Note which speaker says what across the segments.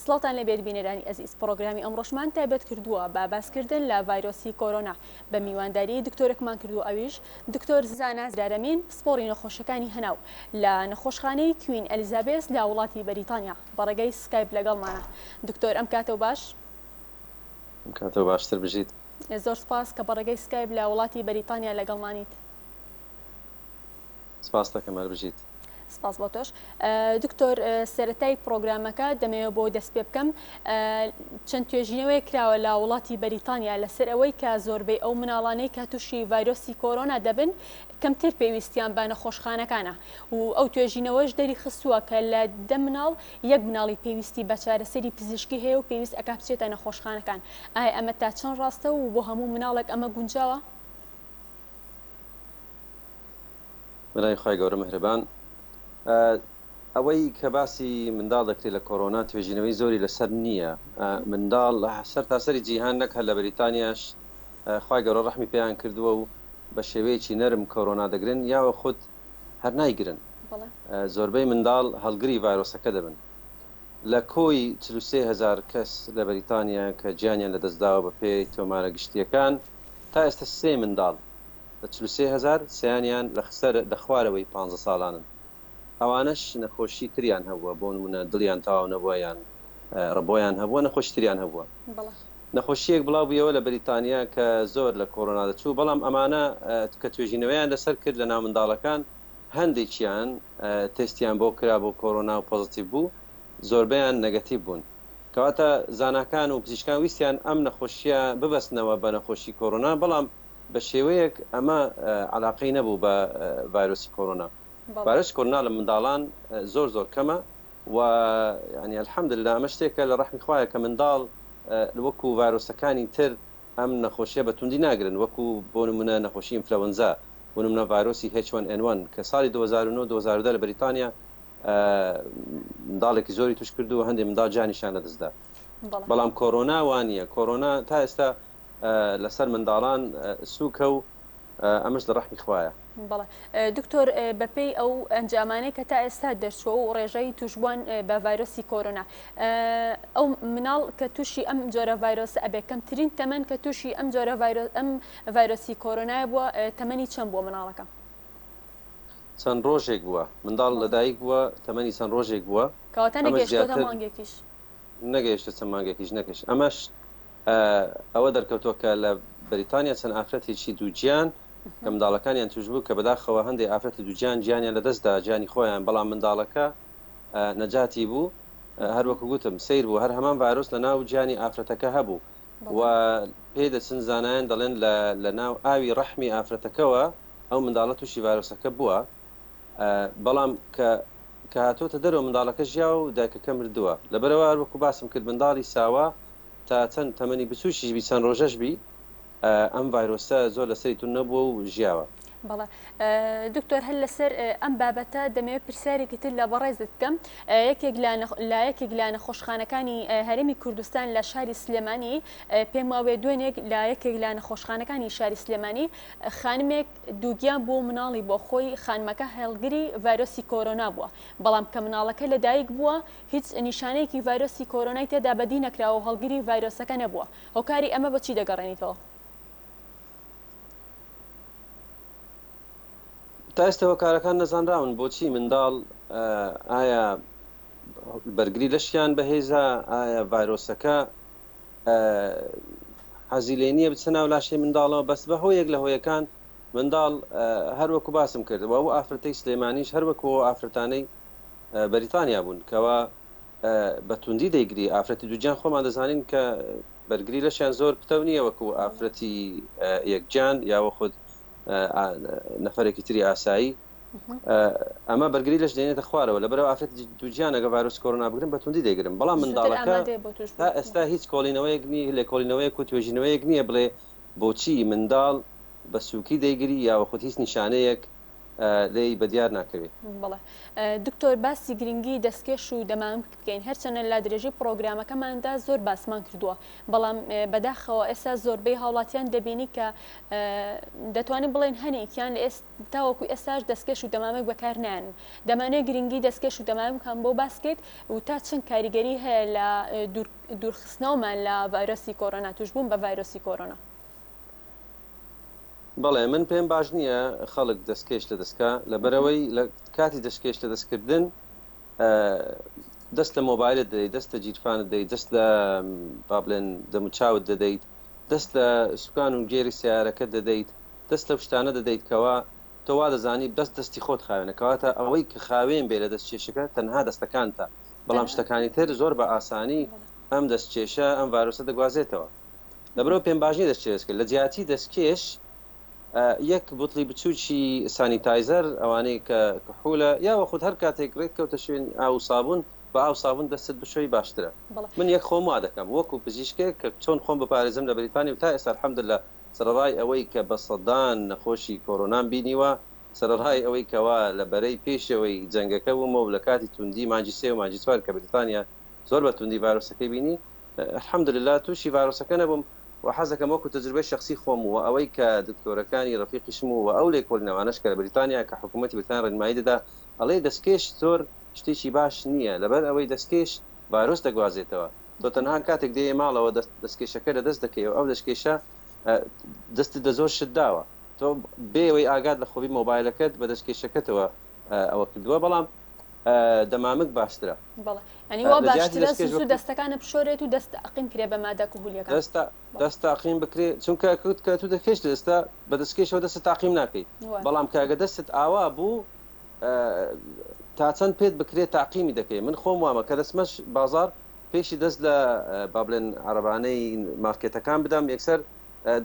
Speaker 1: سڵاتان لەبێت بینەرانی ئەزیز پرۆگرامی ئەمڕۆشمان تایبەت کردووە بە باسکردن لە ڤایرۆسی کۆرۆنا بە میوانداری دکتۆرێکمان کردو ئەویش دکتۆر زانا زرارەمین پسپۆڕی نەخۆشەکانی هەناو لە نەخۆشخانەی کوین ئەلیزابێس لە وڵاتی بەریتانیا بەڕێگەی سکایپ لەگەڵمانە. دکتۆر ئەم کاتەوە باش؟
Speaker 2: ئەم کاتەوە باشتر بژیت.
Speaker 1: زۆر سپاس کە بەڕێگەی سکایپ لە وڵاتی بەریتانیا لەگەڵمانیت.
Speaker 2: سپاس دەکەم بژیت.
Speaker 1: سپاس بۆ تۆش. دکتۆر سەرەتای پرۆگرامەکە دەمەوێت بۆ دەست پێ بکەم چەند توێژینەوەی کراوە لە وڵاتی بەریتانیا لەسەر ئەوەی کە زۆربەی ئەو مناڵانەی کە تووشی ڤایرۆسی کۆرۆنا دەبن کەمتر پێویستیان بە نەخۆشخانەکانە و ئەو توێژینەوەش دەری خستووە کە لە 10 مناڵ یەک مناڵی پێویستی بە چارەسەری پزیشکی هەیە و پێویست ئەکا بچێتە نەخۆشخانەکان. ئایا ئەمە تا چەند ڕاستە و بۆ هەموو مناڵێک ئەمە گونجاوە؟
Speaker 2: بەلای خی گەورە مهرەبان، ئەوەی کە باسی منداڵ دەکرێت لە کۆرۆنا توێژینەوەی زۆری لەسەر نییە. منداڵ سەر تاسەری جیهان نەک هەر لە بەریتانیاش خی گەورە ڕەحمی پێیان کردووە و بە شێوەیەکی نەرم کۆرۆنا دەگرن یاوە خود هەر نایگرن. زۆربەی منداڵ هەڵگری ڤایرۆسەکە دەبن. لە کۆی 43,000 کەس لە بەریتانیا کە گیانیان لەدەستداوە بە پێی تۆمارە گشتیەکان تا ئێستا 3 منداڵ لە 43,000 سیانیان لە خوارەوەی 15 ساڵانن. ئەوانش نەخۆشی تریان هەبووە، بۆ نمونە دڵیان تاوا نەبووە یان ڕبۆیان هەبووە، نەخۆشی تریان هەبووە. نەخۆشیەک بڵاو بوویەوە لە بەریتانیا کە زۆر لە کۆرۆنا دەچوو، بەڵام ئەمانە کە توێژینەوەیان لەسەر کرد لە ناو منداڵەکان هەندێکیان تستیان بۆ کرا بۆ کۆرۆنا و پۆزیتیڤ بوو، زۆربیان نەگەتیڤ بوون. کەواتە زاناکان و پزیشکان ویستیان ئەم نەخۆشیە ببەستنەوە بە نەخۆشی کۆرۆنا، بەڵام بە شێوەیەک ئەمە علاقەی نەبوو بە ڤایرۆسی کۆرۆنا. ڤایرۆسی کۆرۆنا لە منداڵان زۆر کەمە و ینی ئەلحەمدوللا ئەمە شتێکە لە ڕەحمی خوایە کە منداڵ وەکو ڤایرۆسەکانی تر ئەم نەخۆشیە بە توندی ناگرن، وەکو بۆ نمونە نەخۆشی ئینفلەوەنزا، بۆ نمونە ڤایرۆسی H1N1 کە ساڵی 2009-2010 لە بەریتانیا منداڵێکی زۆری توش کرد و هەندێک منداڵ جانیشان لەدەستدا. بەڵام کۆرۆنا وانە. کۆرۆنا تا ئێستا لەسەر منداڵان سووکە و ئەمەش لە ڕەحمی خوایە.
Speaker 1: بەڵێ دکتۆر، بەپێی ئەو ئەنجامانەی کە تا ئێستا دەرچووە و ڕێژەی توشبووان بە ڤایرۆسی کۆرۆنا، ئەو مناڵ کە تووشی ئەم جۆرە ڤایرۆسە ئەبێ کەمترین تەمەن کە تووشی ئەم جۆرە ئەم ڤایرۆسی کۆرۆنای بووە تەمەنی چەند بووە مناڵەکە؟
Speaker 2: چەند ڕۆژێک بووە. منداڵ لەدایک بووە، تەمەنی چەند ڕۆژێک بووە.
Speaker 1: کەواتە نەگەیشتۆتە مانگێکیش؟
Speaker 2: نەگەیشتە چەند مانگێکیش نەکەش. ئەمەش ئەوە دەرکەوتووە کە لە بەریتانیا چەند ئافرەتێکی دووگیان کە منداڵەکانیان توش بوو کە بەداخەوە هەندێک ئافرەتی دووگیان گیانیان لەدەستدا گیانی خۆیان، بەڵام منداڵەکە نەجاتی بوو. هەروەکو گوتم سیر بوو، هەر هەمان ڤایرۆس لە ناو گیانی ئافرەتەکە هەبوو و پێ دەچن زانایان دەڵێن لە ناو ئاوی ڕەحمی ئافرەتەکەەوە ئەو منداڵە تووشی ڤایرۆسەکە بووە، بەڵام کە هاتۆتە دەرەوە منداڵەکە ژیا و دایکەکە مردووە. لەبەرەوە هەروەکو باسم کرد منداڵی ساوا تا چەند تەمەنی بچوشیش بی چەند ڕۆژەش بی ئەم ڤایرۆسە زۆر لەسەری تو نەبووە و ژیاوە.
Speaker 1: بەڵێ دکتۆر، هەر لەسەر ئەم بابەتە دەمەوێت پرسیارێکی تر لە بەڕێزت بکەم. یەکێک لە نەخۆشخانەکانی هەرێمی کوردستان لە شاری سلێمانی پێم وایە دوێنێک لە یەکێک لە نەخۆشخانەکانی شاری سلێمانی خانمێک دووگیان بۆ مناڵی بۆ خۆی خانمەکە هەڵگری ڤایرۆسی کۆرۆنا بووە، بەڵام کە مناڵەکە لەدایک بووە هیچ نیشانەیەکی ڤایرۆسی کۆرۆنای تێدا بەدی نەکراوە و هەڵگری ڤایرۆسەکە نەبووە. هۆکاری ئەمە بەچی دەگەڕێنیتەوە؟
Speaker 2: تا ئێستا هۆکارەکان نەزانراون بۆچی منداڵ ئایا بەرگری لەشیان بەهێزە، ئایا ڤایرۆسەکە حەزی لێ نییە بچە ناو لاشەی منداڵەوە. بەس بە هۆیەک لە هۆیەکان منداڵ هەروەکو باسم کردەوە ئەو ئافرەتەی سلێمانیش هەروەکو ئافرەتانەی بەریتانیا بوون کەەوە بە توندی دەیگری. ئافرەتی دووجان خۆمان دەزانین کە بەرگری لەشیان زۆر پتە نییە وەکو ئافرەتی یەکجان یاوە خود نەفرێکی تری ئاسایی. ئەمە بەرگری لەش دێنێتە خوارەوە، لەبەرەوە ئافرەتی دووجیان ئەگە ڤایرۆسی کۆرۆنا بگرن بە توندی دەیگرن. بەڵام منداڵەکە تا ئێستا هیچ کۆڵینەوەیەک نییە، لە کۆڵینەوەیەک و توێژینەوەیەک نییە بڵێ بۆچی منداڵ بە سووکی دەیگری یاوە خود هیچ نیشانەیەک لێی بەدیار ناکەوێت.
Speaker 1: بەڵێ دکتۆر باسی گرنگی دەستکێش و دەمام بکەین هەرچەنە لا درێژی پرۆگرامەکەماندا زۆر باسمان کردووە بەڵام بەداخەوە ئێستا زۆربەی هاوڵاتیان دەبینی کە دەتوانین بڵێن هەنێکیان لە تاوەکو ئێستاش دەستکێش و دەمامک بەکار نایانن دەمانێت گرنگی دەستکێش و دەمامکان بۆ باسکێت و تا چەند کاریگەری هەیە لە دوورخستنەوەمان لە ڤایرۆسی کۆرۆنا توشبوون بە ڤایرۆسی کۆرۆنا.
Speaker 2: بەڵێ من پێم باش نییە خەڵک دەستکێش لە دەستکە لەبەرەوەی لە کاتی دەستکێش لە دەستکردن دەست لە مۆبایلت دەدەیت دەست لە جیرفانت دەیت دەست لە با بڵێن دەموچاوت دەدەیت دەست لە سوکان و گێری سیارەکەت دەدەیت دەست لە شتانە دەدەیت کەوا تۆوا دەزانی بەس دەستی خۆت خاوێنە کەواتە ئەوەی کە خاوێن بێ لە دەستکێشەکە تەنها دەستەکانتە بەڵام شتەکانی تر زۆر بە ئاسانی ئەم دەستکێشە ئەم ڤایرۆسە دەگوازێتەوە لەبەرەوە پێم باش نییە دەستکێشکە لە جیاتی دەستکێش یەک بوتڵی بچووکی سانیتایزەر ئەوانەی کە کحولە یاوە خودت هەر کاتێک ڕێک کەوتە شوێن ئاو سابوون بە ئاو سابوون دەستت بشۆی باشترە من یەک خۆم وا دەکەم وەکو پزیشکێک کە چۆن خۆم بپارێزم لە بریتانی و تا ئێستا الحەمدولله سەرڕای ئەوەی کە بە سەدان نەخۆشی کۆرۆنام بینیوە سەرڕای ئەوەی کەوا لە بەرەی پێشەوەی جەنگەکە بوومە و لە کاتی توندی مانجی سێ و مانجی چوار کە بریتانیا زۆر بە توندی ڤایرۆسەکەی بینی الحەمدولله تووشی ڤایرۆسەکە نەبووم وحەزەکەم وەکو تەجربەی شخصی خۆم و ئەوەی کە دکتۆرەکانی ڕەفیقیشم و ئەو لێکۆڵینەوانەش کە لە بریتانیا کە حکوومەتی بریتانیا ڕێنمایی دەدا ئەڵێ دەستکێش زۆر شتێکی باش نییە لەبەر ئەوەی دەستکێش ڤایرۆس دەگوازێتەوە تۆ تەنها کاتێک دێ ماڵەوە دەستکێشەکە لە دەست دەکەی و ئەو دەستکێشە دەستی دە زۆر شت داوە تۆ بێەوەی ئاگات لە خۆبی مۆبایلەکەت بە دەستکێشەکەتەوە ئەوە کردووە بەڵام دەمامک باشترە
Speaker 1: ینیوا باشترە سوسو دەستەکانە بشۆرێت و دەست ئەقیم کرێ بە مادە کوهولیەکە
Speaker 2: دەست تاقیم بکرێت چونکە کەوت کە تو دەکەش دەستا بە دەستکێشەوە دەست تاقیم ناکەیت بەڵام کاگە دەستت ئاوا بوو تا چەند پێت بکرێت تاقیمی دەکەی من خۆم وامە کە دەستمەش بازار پێشی دەست لە با بڵێن عەرەبانەی مارکێتەکان بدەم یەکسەر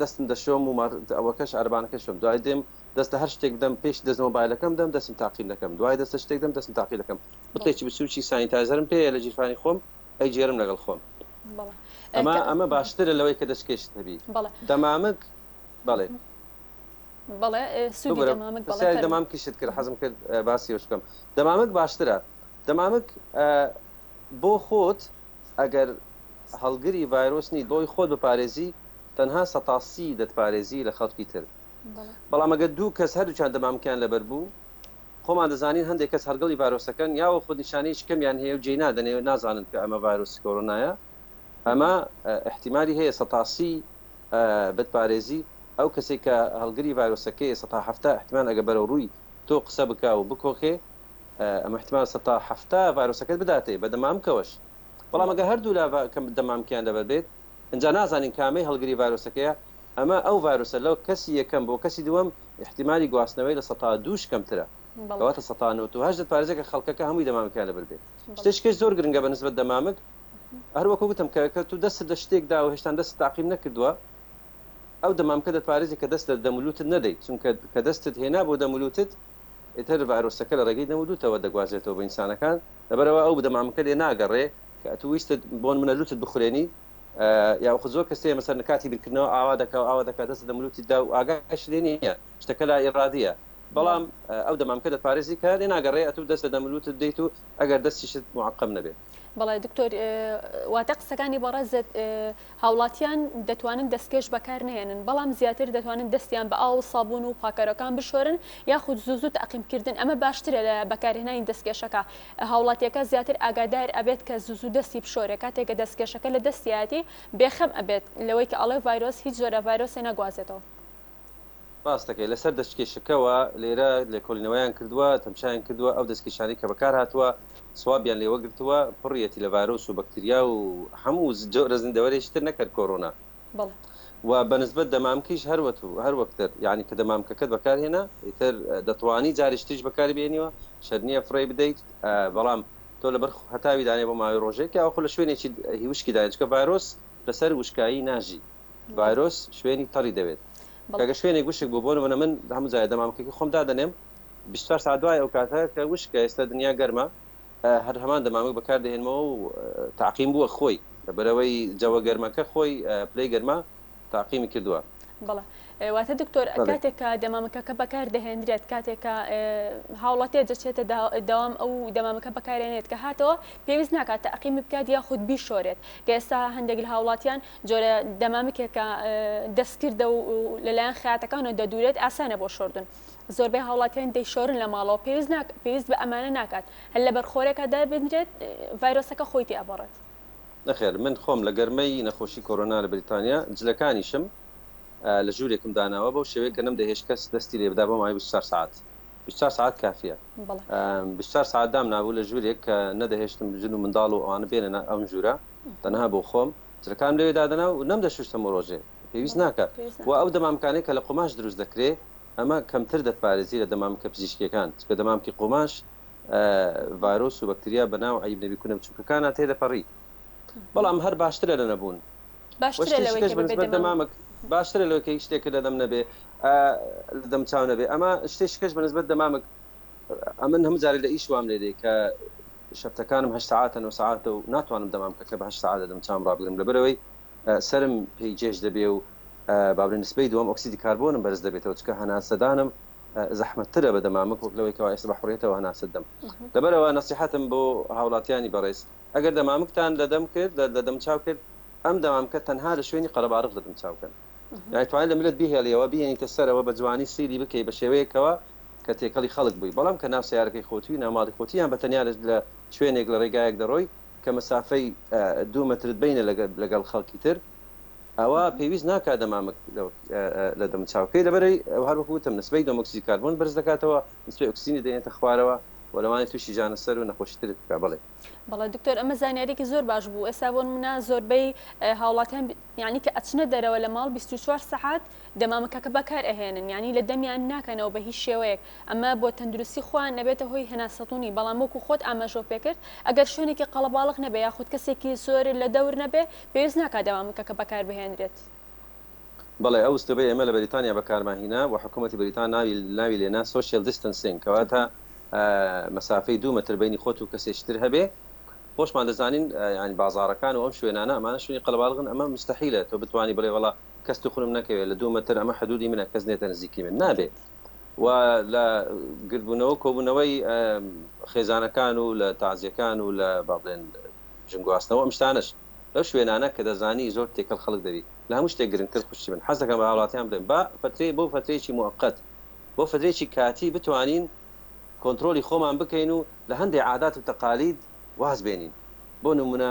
Speaker 2: دەستم دەشۆم و ئەوەکەش عەرەبانەکە شۆم دوای دێم دەستە هەر شتێک بدەم پێش دەست مۆبایلەکەم دەم دەستم تاقیم دەکەم دوای دەستە شتێک دەم دەستم تاقیم دەکەم بتێکی بچووکی سانیتایزەرم پێ لە جیرفانی خۆم ئەی جێرم لەگەڵ خۆم ئەمە باشترە لەوەی کە دەستکێشت هەبی دەمامک بەڵێ دەمام کشت کرد حەزم کرد باسی وشکەم دەمامک باشترە دەمامک بۆ خۆت ئەگەر هەڵگری ڤایرۆس نیت بۆی خۆت بپارێزی تەنها سەتاسی دەتپارێزی لە خەڵکی تر بەڵام ئەگەر دوو کەس هەردووچان دەمامکیان لەبەر بوو خۆمان دەزانین هەندێک کەس هەرگەڵی ڤایرۆسەکەن یاوە خۆ نیشانەیەکی کەمیان هەیە و جێی نادەنێ نازانن کە ئەمە ڤایرۆسی کۆرۆنایە ئەمە احتیمالی هەیە سەتاسی بتپارێزی ئەو کەسێک کە هەڵگری ڤایرۆسەکەی 170 احتیمال ئەگە بەرەو ڕووی تۆ قسە بکە و بکۆخێ ئەمە احتیمال 170 ڤایرۆسەکەت بداتێ بە دەمامکەوەش بەڵام ئەگە هەردوو لا دەمامکیان لەبەر بێت اینجا نازانین کامەی هەڵگری ڤایرۆسەکەیە ئەمە ئەو ڤایرۆسە لەو کەسی یەکەم بۆ کەسی دووەم احتیمالی گواستنەوەی لە 102 کەمترە کەواتە 198 دەتپارێزێکە خەڵکەکە هەمووی دەمامکیان لەبەر بێت شتێکش زۆر گرنگە بە نسبەت دەمامک هەر وەکو گوتم کە تو دەست لە شتێکدا و هێشتا دەست تاقیم نەکردووە ئەو دەمامکە دەتپارێزی کە دەست لە دەمولوتت نەدەیت چونکە کە دەستت هێنا بۆ دەمولوتت ئێتر ڤایرۆسەکە لە ڕێگەی دەمولوتەوە دەگوازێتەوە بە ئینسانەکان لەبەرەوە ئەو دەمامکە لێ ناگەڕێ کە تو ویستت بۆن منە لوتت بخورێنی یا زۆر کەسێ مەسەر نکاتی بیرکردنەوە ئاوا دەکات دەست دەمولوتیدا و ئاگاش لێ نییە شتەکە لا ئێرادیە بەڵام ئەو دەمامکە دەتپارێزی کە لێ ناگەڕێ ئەتو دەست لە دەمولوتت دەیت و ئەگەر دەستیشت معقەم نەبێت
Speaker 1: بەڵێ دکتۆر واتە قسەکانی بەڕێزت هاوڵاتیان دەتوانن دەستکێش بەکار نهێنن بەڵام زیاتر دەتوانن دەستیان بە ئاو سابوون و پاکەرەکان بشۆرن یاخود زوو تەقیمکردن ئەمە باشترە لە بەکارهێنانی دەستکێشەکە هاوڵاتیەکە زیاتر ئاگادار ئەبێت کە زوو دەستی بشۆرە کاتێککە دەستکێشەکە لە دەستیاتی بێخەم ئەبێت لەوەی کە ئەڵێ ڤایرۆس هیچ جۆرە ڤایرۆسی نەگوازێتەوە
Speaker 2: ڕاستەکەی لەسەر دەستکێشەکەەوە لێرە لێکۆڵینەوەیان کردووە تەمشایان کردووە ئەو دەستکێشانی کە بەکار هاتووە سوابیان لێوەگرتووە پڕیەتی لە ڤایرۆس و بەکتریا و هەموو جۆرە زیندەوەرێشتر نەکرد کۆرۆنا و بەنسبەت دەمامکیش هەر وەکتر یعنی کە دەمامکەکەت بەکارهێنا ئیتر دەتوانی جاریشتیش بەکاری بێنیوە شەرنیە فڕێ بدەیت بەڵام تۆ لەبەر هەتاوی دانێ بۆ ماوەی ڕۆژێک یاخۆ لە شوێنێکی هیوشکی دانێتکە ڤایرۆس لەسەر وشکایی ناژی ڤایرۆس شوێنی تەڕی دەوێت کەگە شوێنێک وشک بوو بۆ نمونە من هەموو جای دەمامکەی خۆم دادەنێم 24 ساعت دوای ئەو کاتە کە وشکە ئێستا دنیا گەرمە هەر هەمان دەمامک بەکار دەهێنمەوە و تاقیم بووە خۆی لەبەرەوەی جەوە گەرمەکە خۆی پلەی گەرمە تاقیمی کردووە
Speaker 1: بەڵێ واتە دکتۆر کاتێکە دەمامەکە بەکار دەهێنرێت کاتێکە هاوڵاتێ دەچێتە داوام ئەو دەمامەکە بەکارێنێت کە هاتەوە پێویست ناکات تەقیمی بکات یا خودت بیشۆرێت کە ئێستا هەندێک لە هاوڵاتیان جۆرە دەمامکێکە دەستکردە و لەلایەن خیاتەکانەوە دەدورێت ئاسانە بۆ شۆردن زۆربەی هاوڵاتیان دەیشۆرن لە ماڵەوە پێویست بە ئەمانە ناکات هەر لە بەرخۆرێکە دەبێنرێت ڤایرۆسەکە خۆی تێ ئەبڕێت.
Speaker 2: نەخێر من خۆم لە گەرمەی نەخۆشی کۆرۆنا لە بریتانیا جلەکانیشم لە ژوورێکم داناوە بەو شێوەیە کە نەمدەهێش کەس دەستی لێ بدا بۆ مای 24 ساعت 24 ساعت کافیە 24 ساعت دام نابوو لە ژوورێک کە نەدەهێشتم بژن و منداڵ و ئەوانە بێنە ئەم ژوورە تەنها بۆ خۆم جلەکانم لەوێ دادەنا و نەمدەشوشتم ڕۆژێ پێویست ناکات و ئەو دەمامکانەی کە لە قوماش دروست دەکرێت ئەمە کەمتر دەپارێزی لە دەمامکە پزیشکیەکان کە دەمامکی قوماش ڤایرۆس و بەکتریا بەناو عیب نەبیکونە بچووکەکانە تێدەپەڕی بەڵام هەر باشترە لە نەبوون دەمامک باشترە لەوەکەی شتێکە لە دەم نەبێ دەم چاو نەبێ ئەمە شتێکش بەنسبەت دەمامک ئەمن هەموو جارێک لە ئیش وام لێ دێ کە شەفتەکانم 8 ساعاتە 9 ساعاتە و ناتوانم دەمامکە بە 8 ساعاتە دەم چاوم ڕابگرم لەبەرەوەی سرم پێی جێش دەبێ و باورە نسبەی دووەم ئۆکسیدی کاربۆنم بەرز دەبێتەوە چکە هەناسەدانم زەحمەتترە بە دەمامک وەک لەوەی کەوا ئێستا بەحڕێتەوە هەناسەت دەم لەبەرەوە نەسیحەتم بۆ هاوڵاتیانی بەڕێز ئەگەر دەمامکتان لە دەم کرد لە دەم چاو کرد ئەم دەمامکە تەنها لە شوێنی قەرەباڵغ لە دەم چاوکەن توانێت لە ملت بهێڵیەوە بێنیتە سەرەوە بە جوانی سیری بکەی بە شێوەیەکەوە کە تێکەڵی خەڵک بووی بەڵام کە ناو سیارەکەی خۆتوی ناماڵی خۆتییان بە تەنیا لە شوێنێک لە ڕێگایەک دەڕۆی کە مەسافەی 2 مترت بینە لەگەڵ خەڵکی تر ئەوە پێویست ناکات دەمامک لە دەم چاوکەی لەبەرەی هەروەکوتم نسبەی دۆمۆکسی کاربۆن بەرز دەکاتەوە نسبەی ئۆکسیجینی دێنێتە خوارەوە وەلەوانی تووشی جانەسەر و نەخۆشیترت بکە بڵێ
Speaker 1: بەڵێ دکتۆر ئەمە زانیارێکی زۆر باش بوو ئێستا بۆ منە زۆربەی هاوڵاتیان یعنی کە ئەچنە دەرەوە لە ماڵ 24 ساعات دەمامەکەکە بەکار ئەهێنن ینی لە دەمیان ناکەنەوە بە هیچ شێوەیە ئەمە بۆ تەندروستی خۆیان نەبێتە هۆی هەناسەتونی بەڵام وەکو خۆت ئاماژۆ پێکرد ئەگەر شوێنێکی قەڵەباڵغ نەبێ یاخود کەسێکی زۆر لە دەور نەبێ پێویست ناکات دەمامەکەکە بەکار بهێنرێت.
Speaker 2: بەڵێ ئەو ستەبەی ئێمە لە بەریتانیا بەکارماهینا و حکوومەتی بریتان ناوی لێنا سوشیال دیستنسینگ کەواتە مەسافەی 2 متر بینی خۆت و کەسێکتر هەبێ خۆشمان دەزانین ینی بازارەکان و ئەم شوێنانە ئەمانە شوێنی قەڵەباڵغن ئەمە مستحیلە تۆ بتوانانی بڵێ وڵا کەس تو خونم نەکەوێت لە 2 متر ئەمە حدودی منە کەس نێتە نزیکی من نابێت و لە گربوونەوە کۆبوونەوەی خێزانەکان و لە تازیەکان و لە باڵێن ژنگواستنەوە ئەم شتانش لەو شوێنانە کە دەزانی زۆر تێکەڵ خەڵک دەبی لە هەموو شتێک گرنگتر خوشی من حەز دەکەم بە هاوڵاتیان بڵێن با فترەی بۆ فترەیەکی موقت بۆ فترەیەکی کاتی بتوانین کۆنتترۆلی خۆمان بکەین و لە هەندێک عادات و تەقالید واز بێنین بۆ نمونە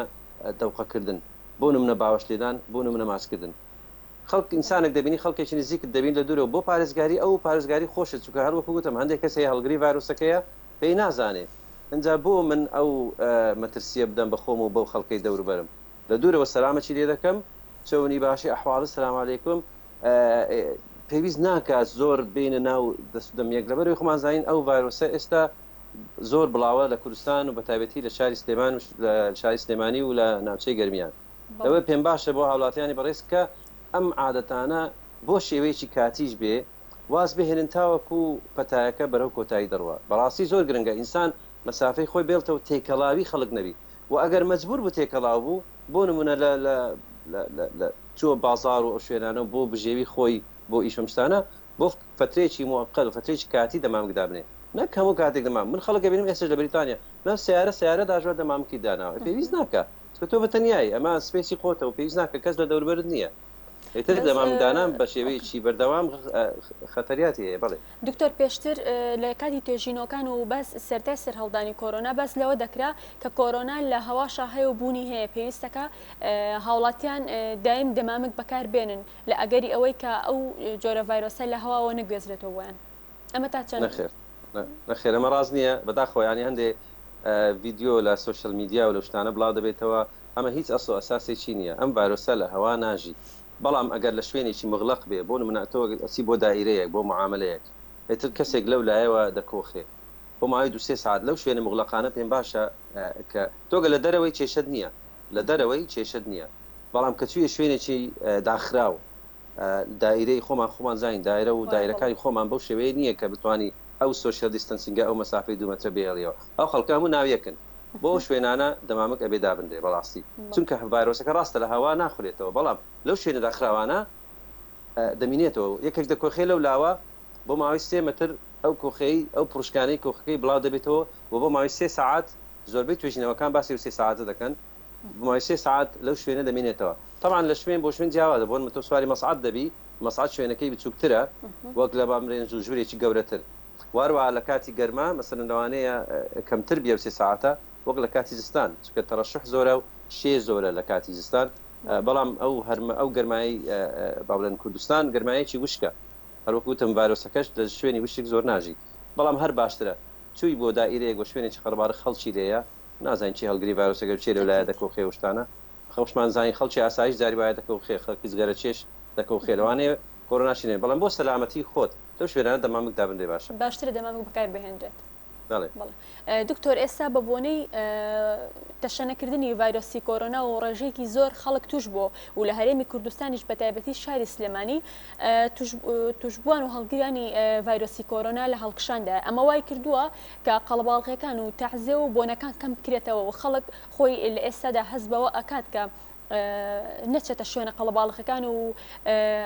Speaker 2: دەوقەکردن بۆ نمونە باوەش لێدان بۆ نمونە ماسکردن خەڵک ئینسانێک دەبینی خەڵکێکی نزیکت دەبین لە دوورەوە بۆ پارێزگاری ئەو پارێزگاری خۆشە چونکە هەروەکو گوتم هەندێک کەسەیە هەڵگری ڤایرۆسەکەیە پێی نازانێ ئەنجا بۆ من ئەو مەترسیە بدەم بە خۆم و بەو خەڵکەی دەوروبەرم لە دوورەوە سەلامەتی لێ دەکەم چۆنی باشی ئەحواڵ سلام عەلەیکم پێویست ناکات زۆر بینە ناو دەستودەم یەک لەبەرەوەی خۆمان زانین ئەو ڤایرۆسە ئێستا زۆر بڵاوە لە کوردستان و بەتایبەتی لە شاری سلێمان و لە شاری سلێمانی و لە ناوچەی گەرمیان ئەوە پێم باشە بۆ هاوڵاتیانی بەڕێز کە ئەم عادەتانە بۆ شێوەیەکی کاتیش بێ واز بهێنن تاوەکو پەتایەکە بەرەو کۆتایی دەڕوە بەڕاستی زۆر گرنگە ئینسان مەسافەی خۆی بێڵتەوە تێکەڵاوی خەڵک نەبی و ئەگەر مەجبور بوو تێکەڵاو بوو بۆ نمونە لە چووە بازار و ئەو شوێنانە بۆ بژێوی خۆی بۆ ئیشمشتانە بۆ فترێکی موقت و فترێکی کاتی دەمامکدا بنێ نەک هەموو کاتێک دەمام من خەڵک بینم ئێستا لە بریتانیا ناو سیارە داژوە دەمامکی داناوە پێویست ناکە تۆ بەتەنیایی ئەمە سپێسی خۆتەوە پێویست ناکە کەس لە دەوروبەرت نییە ئێتر دەمامدانان بە شێوەیەکی بەردەوام خەتەریاتی هەیە بڵێ
Speaker 1: دکتۆر پێشتر لە کاتی توێژینەوەکان و بەس سەرای سەر هەڵدانی کۆرۆنا بەس لەوە دەکرا کە کۆرۆنا لە هەواشا هەیە و بوونی هەیە پێویستەکە هاوڵاتیان دایم دەمامک بەکار بێنن لە ئەگەری ئەوەی کە ئەو جۆرە ڤایرۆسە لە هەواوە نەگوێزرێتەوە ویان ئەمە تا چەند
Speaker 2: نەخێر ئەمە ڕاست نییە بەداخۆیانی هەندێک ڤیددیۆ لە سوشل میدیا و لە شتانە بڵاو دەبێتەوە ئەمە هیچ ئەسڵ ئەساسێکی نییە ئەم ڤایرۆسە لە هەوا ناژی بەڵام ئەگەر لە شوێنێکی مغلق بێ بۆ نمونەتەوە ئەسی بۆ دائیرەیەک بۆ معاملەیەک ئێتر کەسێک لەو لایەوە دەکۆخێ بۆ ماوەی 2-3 ساعت لەو شوێنە مغلقانە پێم باشە کە تۆگە لە دەرەوەی کێشەت نییە لە دەرەوەی کێشەت نییە بەڵام کە توی شوێنێکی داخراو دائیرەی خۆمان زین دایرە و دایرەکانی خۆمان بەو شێوەیە نییە کە بتوانانی ئەو سوشیال دیستنسینگە ئەو مەسافەی 2 متر بێڵیەوە ئەو خەڵکە هەموو ناویەکن بۆ شوێنانە دەمامک ئەبێ دابندێ بەڕاستی چونکە ڤایرۆسەکە ڕاستە لە هەوا ناخورێتەوە بەڵام لەو شوێنە داخراوانە دەمینێتەوە یەکێک دەکۆخێ لەو لاوە بۆ ماوەی 3 متر ئەو کۆخەی ئەو پڕشکانەی کۆخەکەی بڵاو دەبێتەوە و بۆ ماوەی 3 ساعت زۆربەی توێژینەوەکان باسی 3 ساعتە دەکەن بۆ ماوەی 3 ساعت لەو شوێنە دەمێنێتەوە طبعا لە شوێن بۆ شوێن جیاوازە بۆن متۆ سواری مەسعد دەبی مەسعد شوێنەکەی بچووکترە وەک لە بامرێنج و ژوورێکی گەورەتر واروە لە کاتی گەرما مەسەرەن لەوانەیە کەمتر بێ 3 ساعتە وەک لە کاتی زستان چکە تەڕەشح زۆرە و شێ زۆرە لە کاتی زستان بەڵام ئەو گەرمایی باڵێن کوردستان گەرمایەکی وشکە هەروەکوتم ڤایرۆسەکەش لە شوێنی وشک زۆر ناژی بەڵام هەر باشترە چووی بۆ دائیرەیەک بۆ شوێنێکی خەڵبار خەڵکی لێیە نازانین چی هەڵگری ڤایرۆسەکە چێ لەولایە دەکۆخێ شتانە خەڵکمان زانین خەڵکی ئاسایش جاری وایە دەکەوخێ خەڵکی زگەرە چێش دەکەوخێ لەوانەیە کۆرۆناشینێ بەڵام بۆ سەلامەتی خۆت لەو شوێنانە دەمامک دابندێ باشە
Speaker 1: باشترە دەمامک بەکار بهێنرێت
Speaker 2: دکتۆر
Speaker 1: ئێستا بە بۆنەی تەشەنەکردنی ڤایرۆسی کۆرۆنا و ڕێژەیەکی زۆر خەڵک توش بوو و لە هەرێمی کوردستانیش بە تایبەتی شاری سلێمانی توشبووان و هەڵگیرانی ڤایرۆسی کۆرۆنا لە هەڵکشاندا ئەمە وای کردووە کە قەڵەباڵغیەکان و تەعزیە و بۆنەکان کەم بکرێتەوە و خەڵک خۆی لە ئێستادا هەست بەوە ئەکات کە نەچێتە شوێنە قەڵەباڵغەکان و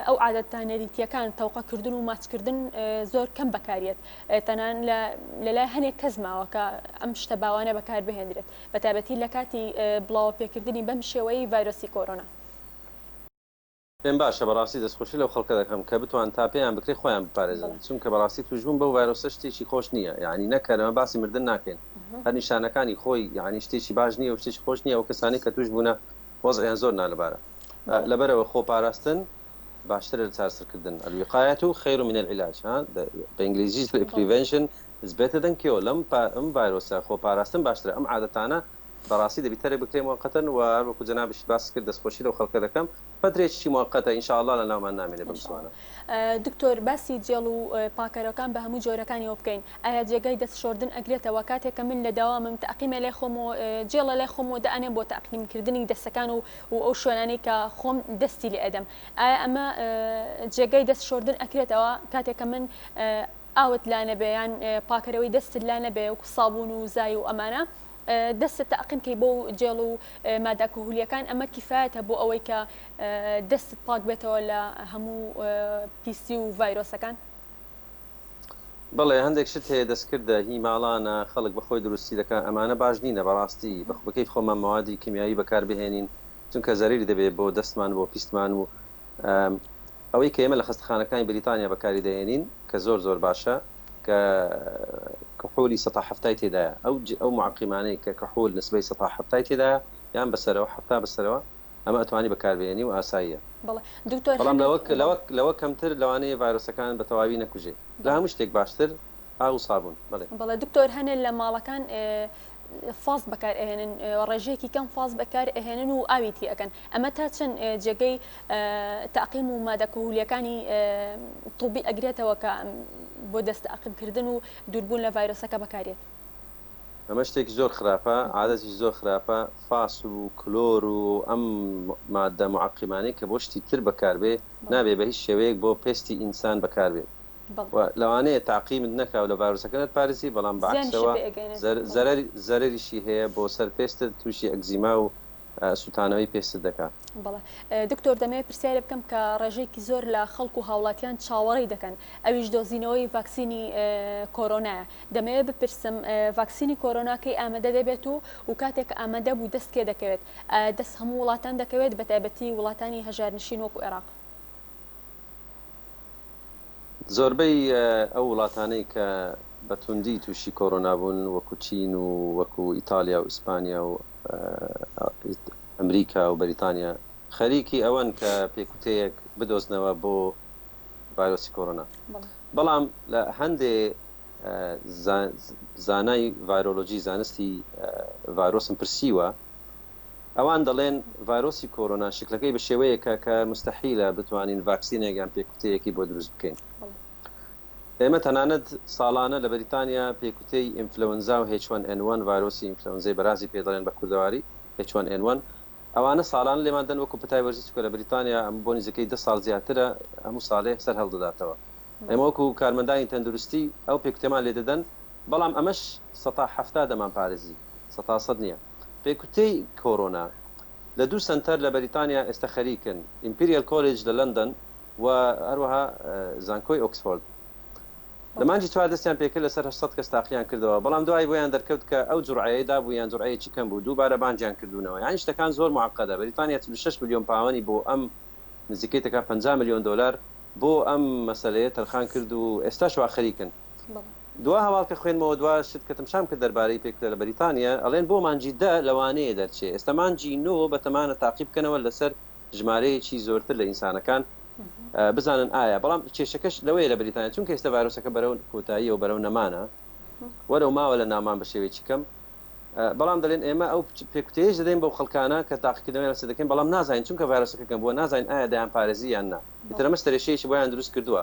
Speaker 1: ئەو عادەتە نەریتیەکان تەوقەکردن و ماچکردن زۆر کەم بەکارێت تەنان لە لای هەنێک کەس ماوە کە ئەم شتە باوانە بەکار بهێنرێت بە تایبەتی لە کاتی بڵاوە پێکردنی بەم شێوەی ڤایرۆسی کۆرۆنا
Speaker 2: پێم باشە بەڕاستی دەستخۆشی لەو خەڵکە دەکەم کە بتوان تا پێیان بکرێ خۆیان بپارێزن چونکە بەڕاستی توژبوون بەو ڤایرۆسە شتێکی خۆش نییە یعنی نەکەرەوە باسی مردن ناکەین هەر نیشانەکانی خۆی یعنی شتێکی باش نییە و شتێکی خۆش نییە و کەسانی کە توش بوونە وەزعیان زۆر نالەبارە لەبەرەوە خۆپاراستن باشترە لە چارەسەرکردن الوقایەة خەیر من العلاج بە ئینگلیزی prevention is better than cure لەم ڤایرۆسە خۆپاراستن باشترە ئەم عادەتانە بەڕاستی دەبیتەرێ بکرێ موقتەن و وەکو جەنابش باس کرد دەستخۆشی لەو خەڵکە دەکەم فترێکی موقتە ئینشاءالله لە ناومان نامێنێ بمسوانە
Speaker 1: دکتۆر باسی جێڵ و پاکەرەکان بە هەموو جۆرەکانیەوە بکەین ئایا جێگای دەست شۆردن ئەگرێتەوە کاتێککە من لە داوامم تەقیمە لای خۆم و جێڵە لای خۆمەوە دەئانێن بۆ تەقیمکردنی دەستەکان و ئەو شوێنانەی کە خۆم دەستی لێ ئەدەم ئایا ئەمە جێگای دەست شۆردن ئەکرێتەوە کاتێککە من ئاوت لا نەبێ یان پاکەرەوەی دەستت لا نەبێ و سابوون و زای و ئەمانە دەستت تەقیمکەی بۆ جێڵ و مادە کۆهولیەکان ئەمە کیفایەتە بۆ ئەوەی کە دەستت پاک بێتەوە لە هەموو پیسی و ڤایرۆسەکان
Speaker 2: بەڵێ هەندێک شت هەیە دەستکردە هیماڵانە خەڵک بەخۆی دروستی دەکەن ئەمانە باش نینە بەڕاستی بەکەیف خۆمان موادی کیمیایی بەکار بهێنین چونکە زەریری دەبێت بۆ دەستمان بۆ پیسمان و ئەوەی کە ئێمە لە خستەخانەکانی بریتانیا بەکاری دەهێنین کە زۆر زۆر باشە کە کحولی سەتا هەفتای تێدایە ئەو معقیمانەی کە کحول نسبەی سەتا هەفتای تێدایە یان بەسەرەوە هەفتا بەسەرەوە ئەمە ئەتوانی بەکاربێنی و ئاساییە بەڵام لەوە کەمتر لەوانەیە ڤایرۆسەکان بە تەواوی نەکوژێ لە هەموو شتێک باشتر ئاو سابوون
Speaker 1: بەڵێ دکتۆر هەنێ لە ماڵەکان فاز بەکار ئەهێنن ڕێژەیەکی کەم فاز بەکار ئەهێنن و ئاویتی ئەەکەن ئەمە تا چەند جێگەی تاقیم و مادە کۆهولیەکانی طوبی ئەگرێتەوە کە بۆ دەست تاقیمکردن و دووربوون لە ڤایرۆسەکە بەکارێت
Speaker 2: ئەمە شتێکی زۆر خراپە عادەتی زۆر خراپە فاس و کلۆر و ئەم مادە معقیمانەی کە بۆ شتی تر بەکاربێ نابێ بە هیچ شێوەیەک بۆ پێستی ئینسان بەکاربێت لەوانەیە تاقیمت نەکاو لە ڤایرۆسەکەت پارێزی بەڵام بەعکسەوە زەرریشی هەیە بۆ سەر پێستت تووشی ئەگزیما و سوتانەوەی پێست دەکات
Speaker 1: بەڵێ دکتۆر دەمەوێت پرسیارە بکەم کە ڕێژێکی زۆر لە خەڵکو و هاوڵاتیان چاوەڕێی دەکەن ئەویش دۆزینەوەی ڤاکسینی کۆرۆنایە دەمەوێت بپرسم ڤاکسینی کۆرۆناکەی ئامادە دەبێت و کاتێک ئامادە بوو دەست کێ دەکەوێت دەست هەموو وڵاتان دەکەوێت بە تایبەتی وڵاتانی هەژارنشین وەکو عێراق
Speaker 2: زۆربەی ئەو وڵاتانەی کە بەتوندی تووشی کۆرۆنا بوون وەکو چین و وەکو ئیتالیا و ئیسپانیا و ئەمریکا و بەریتانیا خەریکی ئەوەن کە پێکوتەیەک بدۆزنەوە بۆ ڤایرۆسی کۆرۆنا بەڵام لە هەندێ زانای ڤایرۆلۆژی زانستی ڤایرۆسم پرسیوە ئەوان دەڵێن ڤایرۆسی کۆرۆنا شکلەکەی بە شێوەیەکە کە مستەحیلە بتوانین ڤاکسینێکیان پێکوتەیەکی بۆ دروست بکەین ئێمە تەنانەت ساڵانە لە بەریتانیا پێکوتەی ئینفلەوەنزا و H1N1 ڤایرۆسی ئینفلەوەنزای بەرازی پێدەڵێن بە کوردەواری H1N1 ئەوانە ساڵان لێماندن وەکو پەتای وەرزی چکە لە بریتانیا ئەم بۆ نزیکەی 10 ساڵ زیاترە هەموو ساڵێ سەر هەڵدەداتەوە ئێمە وەکو کارمەندانی تەندروستی ئەو پێکوتەمان لێ دەدەن بەڵام ئەمەش 170 دەمان پارێزی 100 نییە پێکوتەی کۆرۆنا لە دوو سنتەر لە بەریتانیا ئێستا خەریکن ئیمپریال کۆلێج لە لەندەن و هەروەها زانکۆی ئۆکسفۆرد لە مانجی چوار دەستیان پێکرد لەسەر 800 کەس تاقییان کردەوە بەڵام دوای بۆیان دەرکەوت کە ئەو جوڕعەیەدا بوو یان جوڕعەیەکی کەم بوو دووبارە بانجیان کردوونەوە یانی شتەکان زۆر معقدە بەریتانیا 6 میلیۆن پاوەنی بۆ ئەم نزیکەی تەکا 50 میلیۆن دلار بۆ ئەم مەسەلەیە تەرخان کرد و ئێستاش وا خەریکن دوا هەواڵکە خوێنمەوە دوا شت کە تەمشام کرد دەربارەی پێکتە لە بەریتانیا ئەڵێن بۆ مانجی دا لەوانەیە دەرچێ ئێستا مانجی نۆ بەتەمانە تاقیب بکەنەوە لەسەر ژمارەیەکی زۆرتر لە ئینسانەکان بزانن ئایا بەڵام کێشەکەش لەوەیە لە بریتانیا چونکە ئێستا ڤایرۆسەکە بەرەو کۆتایی و بەرەو نەمانە وەرەو ماوە لە نامان بە شێوەیەکی کەم بەڵام دەڵێن ئێمە ئەو پێکوتێژ دەدەین بەو خەڵکانە کە تاقیکردنەوەی لەسەر دەکەین بەڵام نازانین چونکە ڤایرۆسەکە کەم بووە نازانین ئایا دەیان پارێزی یان نا ئیترەمە ستەرێشەیەکی بۆیان دروست کردووە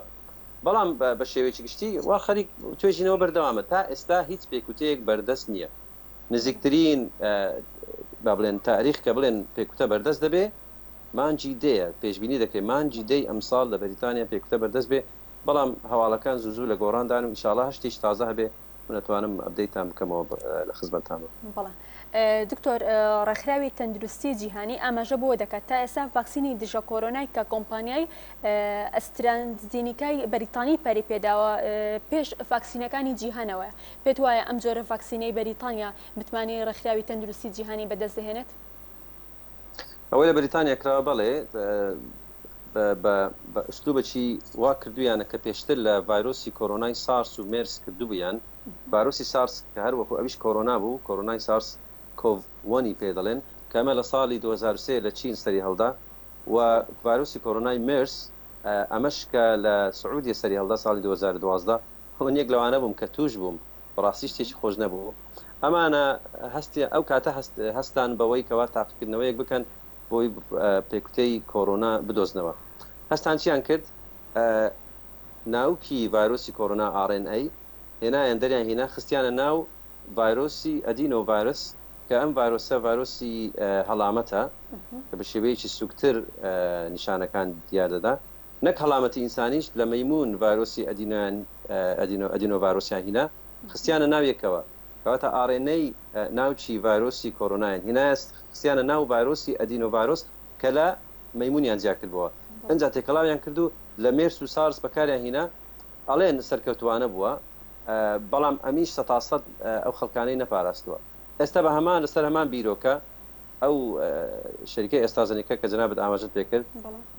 Speaker 2: بەڵام بە شێوەیەکی گشتی وا خەریک توێژینەوە بەردەوامە تا ئێستا هیچ پێکوتەیەک بەردەست نییە نزیکترین با بڵێن تاریخ کە بڵێن پێکوتە بەردەست دەبێ مانجی دەیە پێشبینی دەکرێت مانجی دەی ئەمساڵ لە بەریتانیا پێکوتە بەردەست بێ بەڵام هەواڵەکان زوو لە گۆڕاندان و ئینشاڵڵا هەشتێکی تازە هەبێ نتوانم ئەبدەیتان بکەمەوە لە خزمەتتانەوە.
Speaker 1: دکتۆر ڕێکخراوی تەندروستی جیهانی ئاماژە بۆ دەکات تا ئێستا ڤاکسینی دژە کۆرۆنای کە کۆمپانیای ئەسترازینیکای بەریتانی پەری پێداوە پێش ڤاکسینەکانی جیهانەوە پێت وایە ئەم جۆرە ڤاکسینەی بەریتانیا بتوانێت ڕێکخراوی تەندروستی جیهانی بەدەست دەهێنێت؟
Speaker 2: ئەوەی لە بریتانیا کراوە بەڵێ بە ئوستوبەکی وا کردویانە کە پێشتر لە ڤایرۆسی کۆرۆنای سارس و مێرس کردوبیان ڤایرۆسی سارس کە هەروەکو ئەویش کۆرۆنا بوو کۆرۆنای سارس کۆڤ1 پێ دەڵێن کە ئەمە لە ساڵی 2003 لە چین سەری هەڵدا و ڤایرۆسی کۆرۆنای مێرس ئەمەش کە لە سعودی سەری هەڵدا ساڵی 2012 هەون یەک لەوانە بووم کە توش بووم بەڕاستی شتێکی خۆش نەبوو ئەمانە هەستی ئەو کاتە هەستان بەوەی کەوا تاقیکردنەوەیەک بکەن بۆی پێکوتەی کۆرۆنا بدۆزنەوە هەستان چیان کرد ناوکی ڤایرۆسی کۆرۆنا RNA هێنایان دەریان هێنا خستیانە ناو ڤایرۆسی ئەدینۆ ڤایرس کە ئەم ڤایرۆسە ڤایرۆسی هەڵامەتە کە بە شێوەیەکی سوکتر نیشانەکان دیار دەدا نەک هەڵامەتی ئینسانیش لە مەیمون ڤایرۆسی ئەدینۆ ڤایرۆسیان هینا خستیانە ناویەکەوە کەواتە RNA ناوچی ڤایرۆسی کۆرۆنایان هینایە خستیانە ناو ڤایرۆسی ئەدینۆ ڤایرۆس کە لە مەیمونیان جیا کردبووە ئەنجا تێکەڵاویان کردو لە مێرس و سارس بەکاریان هینا ئەڵێن سەرکەوتوانە بووە بەڵام ئەمیش 100% ئەو خەڵکانەی نەپاراستووە ئێستا بە هەمان لەسەر هەمان بیرۆکە ئەو شەریکەی ئێستازنیکە کە جنابەت ئاماژەت پێکرد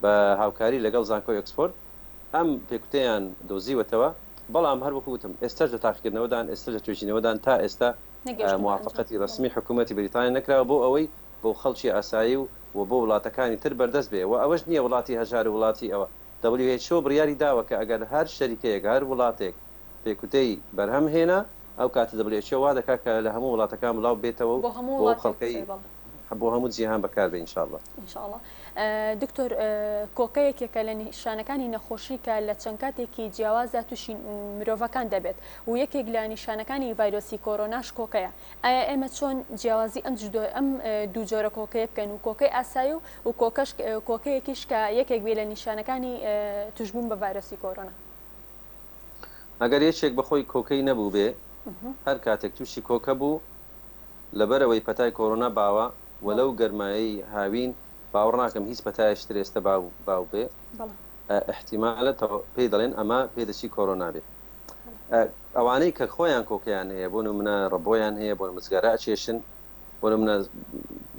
Speaker 2: بە هاوکاری لەگەڵ زانکۆی ئۆکسفۆرد ئەم پێکوتەیان دۆزیوەتەوە بەڵام هەروەکو وتم ئێستاش لە تاقیکردنەوەدان ئێستا لە توێژینەوەدان تا ئێستا موافقەتی ڕسمی حکوومەتی بریتانیا نەکراوە بۆ ئەوەی بۆ خەڵکی ئاسایی و بۆ وڵاتەکانی تر بەردەست بێ و ئەوەش نییە وڵاتی هەژار و وڵاتی ئەوە WHO بڕیاری داوە کە ئەگەر هەر شەریکەیەک هەر وڵاتێک پێکوتەی بەرهەم هێنا ئەو کاتە WHO وا دەکات کە لە هەموو وڵاتەکان بڵاو بێتەوە بۆ خەڵکەی بۆ هەموو جیهان بەکاربێ ئینشاءالله.
Speaker 1: دکتۆر کۆکەیەکێکە لە نیشانەکانی نەخۆشی کە لە چەند کاتێکی جیاوازدا تووشی مرۆڤەکان دەبێت و یەکێک لە نیشانەکانی ڤایرۆسی کۆرۆناش کۆکەیە ئایا ئێمە چۆن جیاوازی ئەم دوو جۆرە کۆکەیە بکەن و کۆکەی ئاسایی و کۆکەیەکیش کە یەکێک بێ لە نیشانەکانی توشبوون بە ڤایرۆسی کۆرۆنا
Speaker 2: ئەگەر یەکێک بەخۆی کۆکەی نەبوو بێ هەر کاتێک تووشی کۆکە بوو لەبەرەوەی پەتای کۆرۆنا باوە وەلەو گەرمایی هاوین باوەڕ ناکەم هیچ پەتایشتر ئێستا باو بێ احتیمالە پێی دەڵێن ئەمە پێدەچی کۆرۆنا بێ ئەوانەی کە خۆیان کۆکیان هەیە بۆ نمونە ڕەبۆیان هەیە بۆ مزگەرە ئەچێشن بۆ نمونە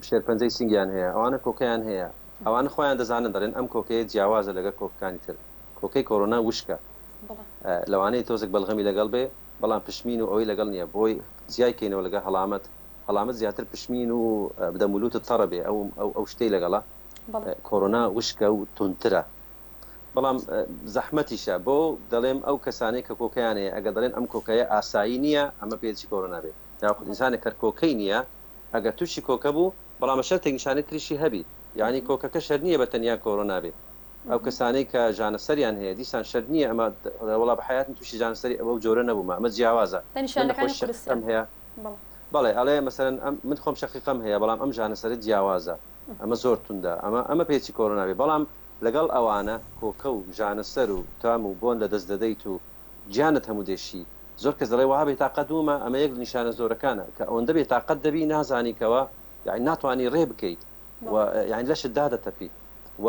Speaker 2: شێرپەنجەی سنگیان هەیە ئەوانە کۆکیان هەیە ئەوانە خۆیان دەزانن دەڵێن ئەم کۆکەیە جیاوازە لەگەڵ کۆکەکانی تر کۆکەی کۆرۆنا وشکە لەوانەیە تۆزێک بەڵغەمی لەگەڵ بێ بەڵام پشمین و ئەوەی لەگەڵ نییە بۆی زیایکەینەوە لەگە هەڵامەت زیاتر پشمین و بدەمولوتت تەڕە بێ ئەو شتەی لەگەڵا کۆرۆنا وشکە و تونترە بەڵام زەحمەتیشە بۆ دەڵێم ئەو کەسانەی کە کۆکەیانەیە ئەگە دەڵێن ئەم کۆکەیە ئاسایی نییە ئەمە پێچی کۆرۆنا بێت یاخود ئینسانێک کە کۆکەی نییە ئەگەر تووشی کۆکە بوو بەڵام شەرتێک نیشانەی تریشی هەبی یعنی کۆکەکە شەر نییە بە تەنیا کۆرۆنا بێت ئەو کەسانەی کە ژانەسەریان هەیە دیسان شەر نییە ئەمە وڵا بەحیات تووشی ژانەسەری ئەوە جۆرە نەبوومە ئەمە جیاوازە ئەم هەیە بەڵێ ئەڵێ مەسەرەن من خۆم شەقیقەم هەیە بەڵام ئەم ژانەسەری جیاوازە ئەمە زۆر توندە ئەمە پێچی کۆرۆنا بێ بەڵام لەگەڵ ئەوانە کۆکە و ژانەسەر و تام و بۆن لە دەست دەدەیت و گیانت هەموو دێشی زۆر کەس دەڵێ وها بێ تاقەت دومە ئەمە یەک نیشانە زۆرەکانە کە ئەوەندە بێ تاقەت دەبی نازانیکەوە یعنی ناتوانانی ڕێ بکەیت و یعنی لەشت دادەتەپی و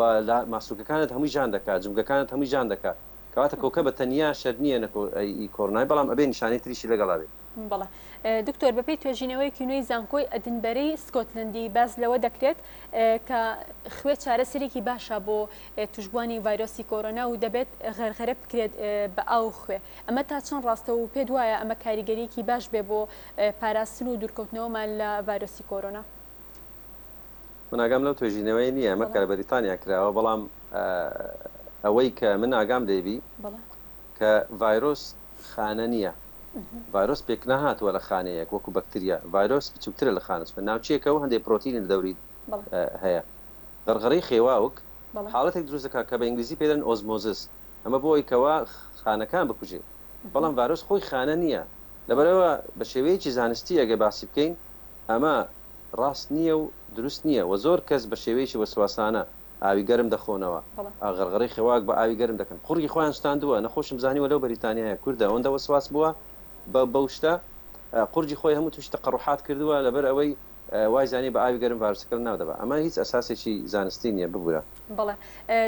Speaker 2: ماسوولەکانت هەمووی جان دەکات جمگەکانت هەمووی جان دەکات کەواتە کۆکە بە تەنیا شەر نییە کۆڕنای بەڵام ئەبێ نیشانەی تریشی لەگەڵا بێت.
Speaker 1: بەڵێ دکتۆر بەپێی توێژینەوەی کینۆی زانکۆی ئەدینبەری سکۆتلندی باز لەوە دەکرێت کە خوێ چارەسەرێکی باشە بۆ توشبوانی ڤایرۆسی کۆرۆنا و دەبێت غەرغەرە بکرێت بە ئاو خوێ ئەمە تا چەند ڕاستە و پێ وایە ئەمە کاریگەریەکی باش بێ بۆ پاراستن و دوورکەوتنەوەمان لە ڤایرۆسی کۆرۆنا.
Speaker 2: من ئاگام لەو توێژینەوەی نییە ئەمە کە لە بەریتانیا کراوە بەڵام ئەوەی کە من ئاگام دەبی کە ڤایرۆس خانە نییە ڤایرۆس پێک نەهاتووە لە خانەیەک وەکو بەکتریا ڤایرۆس بچووکترە لە خانەچ ناوچیەکەەوە هەندێک پرۆتینی لە دەوری هەیە غەرغەرەی خێواوک حاڵەتێک دروست دەکات کە بە ئینگلیزی پێدەن ئۆزمۆزس ئەمە بۆی کەوا خانەکان بکوژێت بەڵام ڤایرۆس خۆی خانە نییە لەبەرەوە بە شێوەیەکی زانستی ئەگە باسی بکەین ئەمە ڕاست نییە و دروست نییە و زۆر کەس بە شێوەیەکی وەسواسانە ئاوی گەرم دەخۆنەوە غەرغەرەی خێواک بە ئاوی گەرم دەکەن قوڕی خۆیان شتاندووە نەخۆشم زانیوە لەو بەریتانیایە کووردە ئەوەندە وەسواس بووە بەوشتە قورجی خۆی هەموو توشتە قڕوحات کردووە لەبەر ئەوەی وای زانی بە ئاوی گەرم ڤایرۆسەکە ناودەبە ئەمە هیچ ئەساسێکی زانستی نییە ببوورە.
Speaker 1: بەڵێ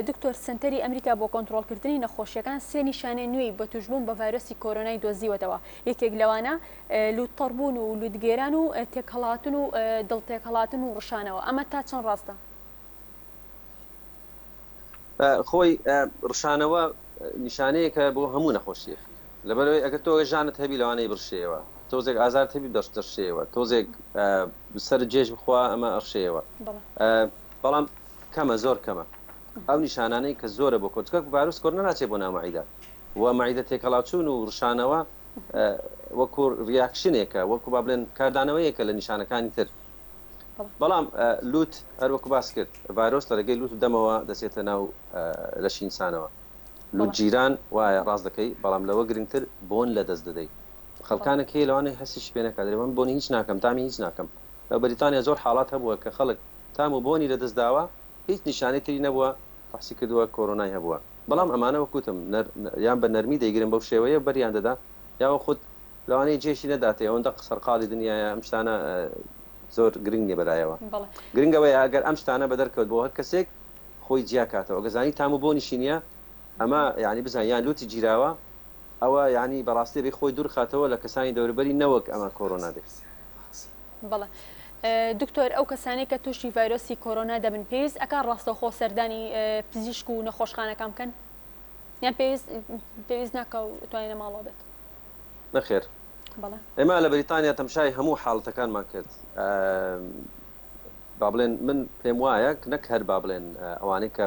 Speaker 1: دکتۆر سنتەری ئەمریکا بۆ کۆنتڕۆڵکردنی نەخۆشیەکان سێ نیشانەی نوێی بە توشبوون بە ڤایرۆسی کۆرۆنای دۆزیوەتەوە یەکێک لەوانە لوتتەڕبوون و لوتگێران و تێکهڵاتن و دڵتێکهڵاتن و ڕشانەوە ئەمە تا چەند ڕاستە؟
Speaker 2: خۆی ڕشانەوە نیشانەیەکە بۆ هەموو نەخۆشیە لەبەرەوەی ئەگەر تۆ ژانت هەبی لەوانەیە بڕشەوە تۆزێک ئازار هەبی دەشتەشەوە تۆزێک سەر جێژ بخوا ئەمە ئەڕشەوە بەڵام کەمە زۆر کەمە ئەو نیشانانەی کە زۆرە بۆ کۆچکە ڤایرۆس کۆرۆنا ناچێت بۆ ناومەعیدە و مەعیدە تێکەڵاوچوون و ڕشانەوە وەکو ریاکشنێکە وەکو با بڵێن کاردانەوەیەکە لە نیشانەکانی تر بەڵام لوت هەروەکو باس کرد ڤایرۆس لە ڕێگەی لوت دەمەوە دەچێتە ناو لەشی ئینسانەوە لوت جیران وایە ڕاست دەکەی بەڵام لەوە گرنگتر بۆن لە دەست دەدەی خەڵکانێک هەیە لەوانەیە هەستیش پێ نەکات من بۆنی هیچ ناکەم تامی هیچ ناکەم لە بەریتانیا زۆر حاڵات هەبووە کە خەڵک تام و بۆنی لە دەست داوە هیچ نیشانەی تری نەبووە تەحسی کردووە کۆرۆنای هەبووە بەڵام ئەمانە وەکوتم یان بە نەرمی دەیگرن بەو شێوەیە بەریان دەدا یاوە خودت لەوانەیە جێشی نەداتێ ئەوەندە سەرقاڵی دنیاە ئەم شتانە زۆر گرنگ نیە بەلایەوە گرنگەوەی ئەگەر ئەم شتانە بەدەرکەوت بۆ هەر کەسێک خۆی جیا کاتەوە گەزانی تام و بۆنیشی نییە ئەمە یعنی بزان یان لوتی گیراوە ئەوە یعنی بەڕاستی بێ خۆی دوور خاتەوە لە کەسانی دەوروبەری نەوەک ئەمە کۆرۆنا بێت.
Speaker 1: بەڵێ دکتۆر ئەو کەسانی کە تووشی ڤایرۆسی کۆرۆنا دەبن پێویست ئەکان ڕاستەوخۆ سەردانی پزیشک و نەخۆشخانەکان بکەن یان پێویست ناکە و توانێنە ماڵەوە بێت؟
Speaker 2: نەخێر ئێمە لە بەریتانیا تەمشای هەموو حاڵەتەکانمان کرد با بڵێن من پێم وایە نەک هەر با بڵێن ئەوانەی کە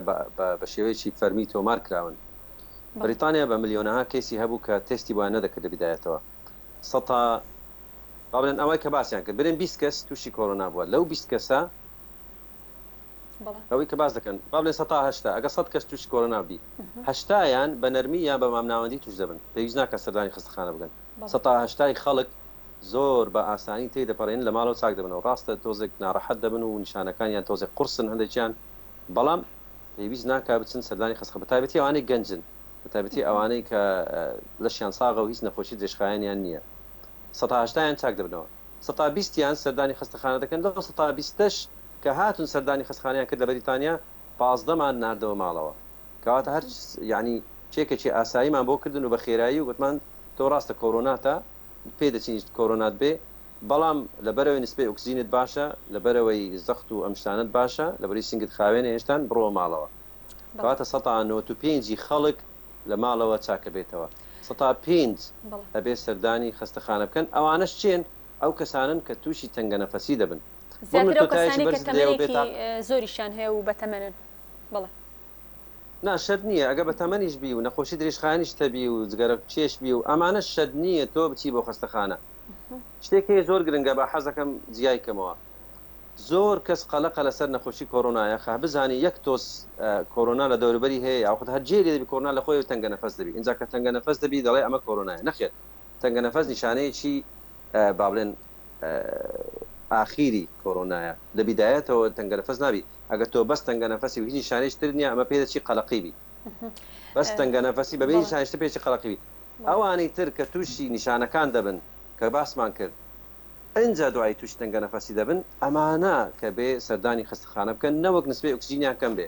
Speaker 2: بە شێوەیەکی فەرمی تۆمار کراون بەریتانیا بە ملیۆنەها کەسی هەبوو کە تستی وان نەدەکرد لە بیدایەتەوە سەتا با بڵێن ئەوەی کە باسییان کرد برێن 20 کەس تووشی کۆرۆنا بووە لەو 20 کەسە ئەوەی کە باس دەکەن با بڵێن 100 ئەگە 100 کەس تووشی کۆرۆنا بی 80یان بە نەرمی یان بە مامناوەندی توش دەبن پێویست ناکە سەردانی خستەخانە بگەن 180 خەڵک زۆر بە ئاسانی تێدەپەڕێن لە ماڵەوە چاک دەبنەوە ڕاستە تۆزێک ناڕەحەت دەبن و نیشانەکانیان تۆزێک قورسن هەندێکیان بەڵام پێویست ناکە بچن سەردانی خستەخانە بەتایبەتی ئەوانەی گەنجن بەتایبەتی ئەوانەی کە لەشیان ساغە و هیچ نەخۆشی درێژخایەنیان نییە 180یان چاک دەبنەوە 120یان سەردانی خستەخانە دەکەن 120ش کە هاتون سەردانی خستەخانەیان کرد لە بەریتانیا 15مان ناردەوە ماڵەوە کەواتە هەر یعنی چێکێکی ئاساییمان بۆ کردن و بە خێرایی و گوتمان تۆ ڕاستە کۆرۆناتە پێ دەچین کۆرۆنات بێ بەڵام لەبەرەوەی نسبەی ئۆکسیژنت باشە لەبەرەوەی زەخت و ئەمشتانت باشە لەبەری سنگت خاوێنە هێشتان بڕۆ ماڵەوە کەواتە 195 خەڵک لە ماڵەوە چاکە بێتەوە 105 ئەبێ سەردانی خستەخانە بکەن ئەوانەش چێن ئەو کەسانن کە تووشی تەنگەنەفەسی دەبن
Speaker 1: زۆریشان هەیە و بەتەمەنن بڵێ
Speaker 2: ناشەد نییە ئەگە بە تەمەنیش بی و نەخۆشی درێژخانیش تەبی و جگەرە چێش بی و ئەمانە شەد نییە تۆ بچی بۆ خستەخانە شتێکی زۆر گرنگە بە حەزەکەم جیایکەمەوە زۆر کەس قەلەقە لەسەر نەخۆشی کۆرۆنایە خا بزانی یەک تۆس کۆرۆنا لە دەوروبەری هەیە یاخود هەر جێری دەبی کۆرۆنا لە خۆی و تەنگەنەفەس دەبی اینجا کە تەنگەنەفەس دەبی دەڵێ ئەمە کۆرۆنایە نەخێر تەنگەنەفەس نیشانەیەکی با بڵێن ئاخیری کۆرۆنایە لە بیدایەتەوە تەنگەنەفەس نابی ئەگەر تۆ بەس تەنگەنەفەسی و هیچ نیشانەیەش تر نییە ئەمە پێ دەچی قەلەقیبی بەس تەنگەنەفەسی بەبێ نیشانەی پێچی قەلەقیبی ئەوانەی تر کە تووشی نیشانەکان دەبن کە باسمان کرد ئەنجا دوای تووش تەنگەنەفەسی دەبن ئەمانە کە بێ سەردانی خستەخانە بکەن نەوەک نسبەی ئۆکسیژنیان کەم بێ